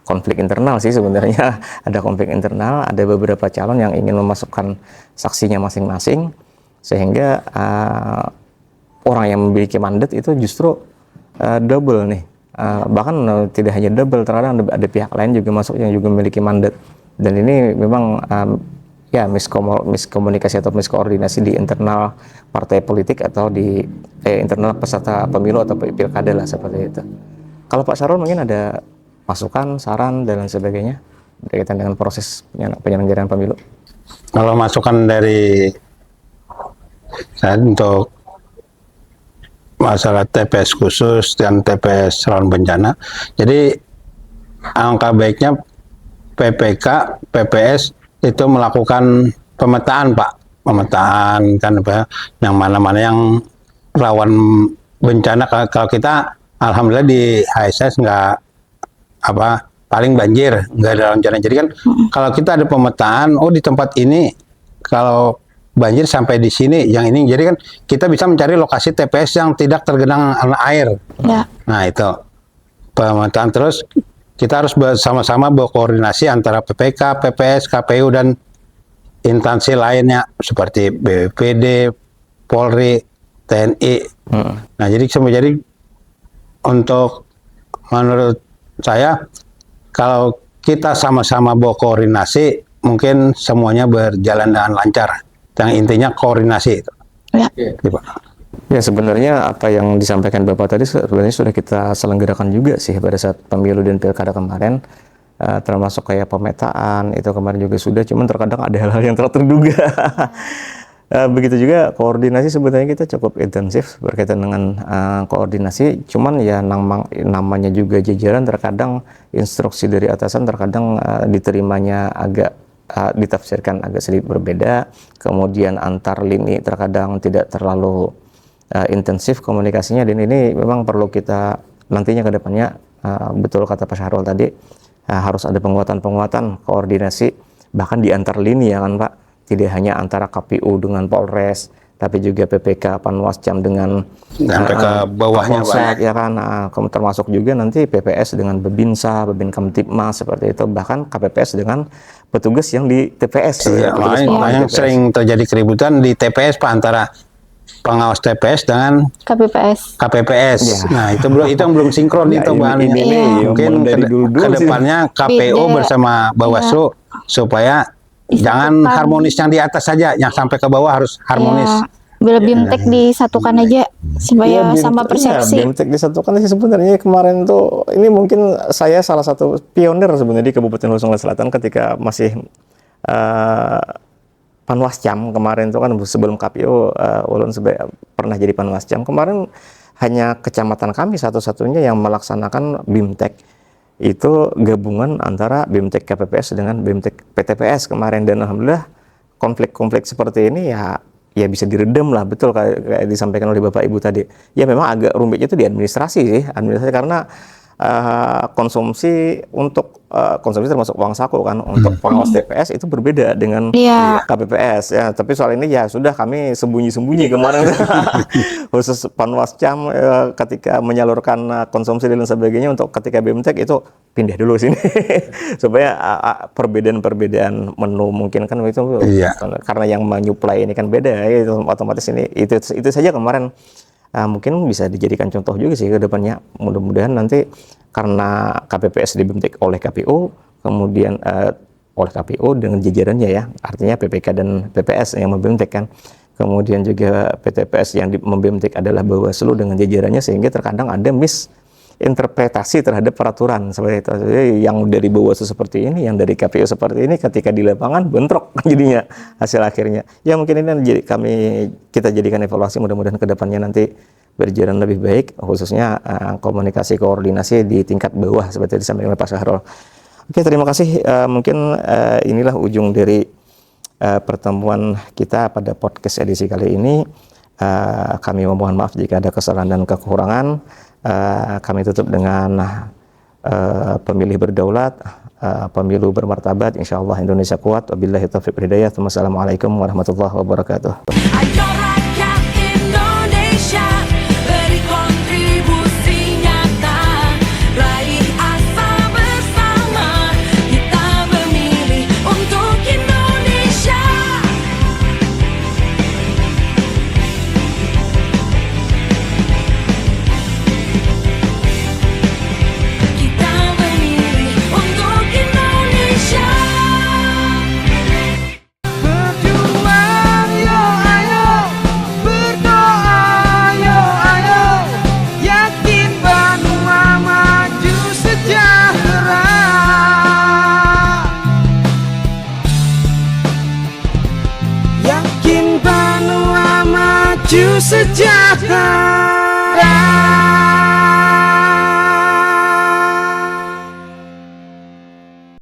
konflik internal sih sebenarnya. Ada konflik internal, ada beberapa calon yang ingin memasukkan saksinya masing-masing, sehingga orang yang memiliki mandat itu justru double nih. Bahkan tidak hanya double, terkadang ada pihak lain juga masuk yang juga memiliki mandat, dan ini memang miskomunikasi atau miskoordinasi di internal partai politik atau di internal peserta pemilu atau pilkada lah, seperti itu. Kalau Pak Syarul mungkin ada masukan, saran, dan lain sebagainya berkaitan dengan proses penyelenggaraan pemilu. Kalau masukan dari saya untuk masalah TPS khusus dan TPS rawan bencana, jadi angka baiknya PPK, PPS itu melakukan pemetaan Pak, pemetaan kan apa, yang mana-mana yang rawan bencana. Kalau kita alhamdulillah di HSS nggak paling banjir, nggak ada rencana. Jadi kan kalau kita ada pemetaan, oh di tempat ini kalau banjir sampai di sini, yang ini, jadi kan kita bisa mencari lokasi TPS yang tidak tergenang air. Ya. Nah itu pemetaan. Terus kita harus bersama-sama berkoordinasi antara PPK, PPS, KPU, dan instansi lainnya seperti BPD, Polri, TNI. Nah jadi untuk menurut saya, kalau kita sama-sama berkoordinasi, mungkin semuanya berjalan dengan lancar. Yang intinya koordinasi itu. Ya. Ya, sebenarnya apa yang disampaikan Bapak tadi sebenarnya sudah kita selenggarakan juga sih pada saat pemilu dan pilkada kemarin, termasuk kayak pemetaan itu kemarin juga sudah, cuman terkadang ada hal-hal yang tak terduga. Begitu juga koordinasi, sebenarnya kita cukup intensif berkaitan dengan koordinasi, cuman ya namanya juga jajaran, terkadang instruksi dari atasan terkadang diterimanya agak ditafsirkan agak sedikit berbeda, kemudian antar lini terkadang tidak terlalu intensif komunikasinya, dan ini memang perlu kita nantinya ke depannya, betul kata Pak Syahrul tadi, harus ada penguatan koordinasi bahkan di antar lini ya kan Pak. Tidak hanya antara KPU dengan Polres, tapi juga PPK Panwascam dengan sampai ke bawahnya Polsek, ya kan, termasuk juga nanti PPS dengan Bebinsa, Babinkamtibmas, seperti itu, bahkan KPPS dengan petugas yang di TPS. Iya, makanya sering terjadi keributan di TPS Pak, antara pengawas TPS dengan KPPS. KPPS. Ya. Nah, itu yang belum sinkron Ya, itu Mbak ini Alia. nih, Mungkin dari dulu-dulu ke sih. depannya KPU Beda. bersama Bawaslu supaya jangan Disatukan. harmonis yang di atas saja, yang sampai ke bawah harus harmonis. Ya, bila BIMTEK disatukan aja supaya sama persepsi. BIMTEK disatukan sih sebenarnya kemarin tuh, ini mungkin saya salah satu pionir sebenarnya di Kabupaten Hulu Sungai Selatan ketika masih Panwascam kemarin tuh kan sebelum KPU, Ulun pernah jadi Panwascam. Kemarin hanya kecamatan kami satu-satunya yang melaksanakan BIMTEK. Itu gabungan antara BIMTEK KPPS dengan BIMTEK PTPS kemarin, dan alhamdulillah konflik-konflik seperti ini ya bisa diredam lah, betul kayak disampaikan oleh Bapak Ibu tadi. Ya memang agak rumitnya itu di administrasi sih, karena konsumsi termasuk uang saku kan untuk pengawas TPS itu berbeda dengan KPPS ya. Tapi soal ini ya sudah kami sembunyi-sembunyi kemarin khusus Panwascam ketika menyalurkan konsumsi dan sebagainya untuk ketika BIMTEK itu pindah dulu sini supaya perbedaan menu mungkin kan itu karena yang menyuplai ini kan beda ya, itu otomatis ini itu saja kemarin. Mungkin bisa dijadikan contoh juga sih ke depannya. Mudah-mudahan nanti karena KPPS dibentuk oleh KPU, kemudian oleh KPU dengan jajarannya ya, artinya PPK dan PPS yang membentuk kan. Kemudian juga PTPS yang membentuk adalah Bawaslu dengan jajarannya, sehingga terkadang ada misinterpretasi terhadap peraturan seperti itu. Jadi yang dari Bawaslu seperti ini, yang dari KPU seperti ini, ketika di lapangan bentrok jadinya hasil akhirnya. Ya mungkin ini kita jadikan evaluasi, mudah-mudahan ke depannya nanti berjalan lebih baik, khususnya komunikasi koordinasi di tingkat bawah seperti disampaikan oleh Pak Syahrul. Oke, terima kasih. Mungkin inilah ujung dari pertemuan kita pada podcast edisi kali ini. Kami memohon maaf jika ada kesalahan dan kekurangan. Kami tutup dengan pemilih berdaulat, pemilu bermartabat, insyaallah Indonesia kuat. Wabillahi taufiq wal hidayah. Wassalamualaikum warahmatullahi wabarakatuh. Ayo rakyat Indonesia, beri kontribusi nyata, raih asa bersama, kita memilih untuk Indonesia. Kita memilih untuk Indonesia. Berjuang yo ayo, berdoa yo ayo, yakin Banua maju sejahtera. Yakin Banua maju sejahtera.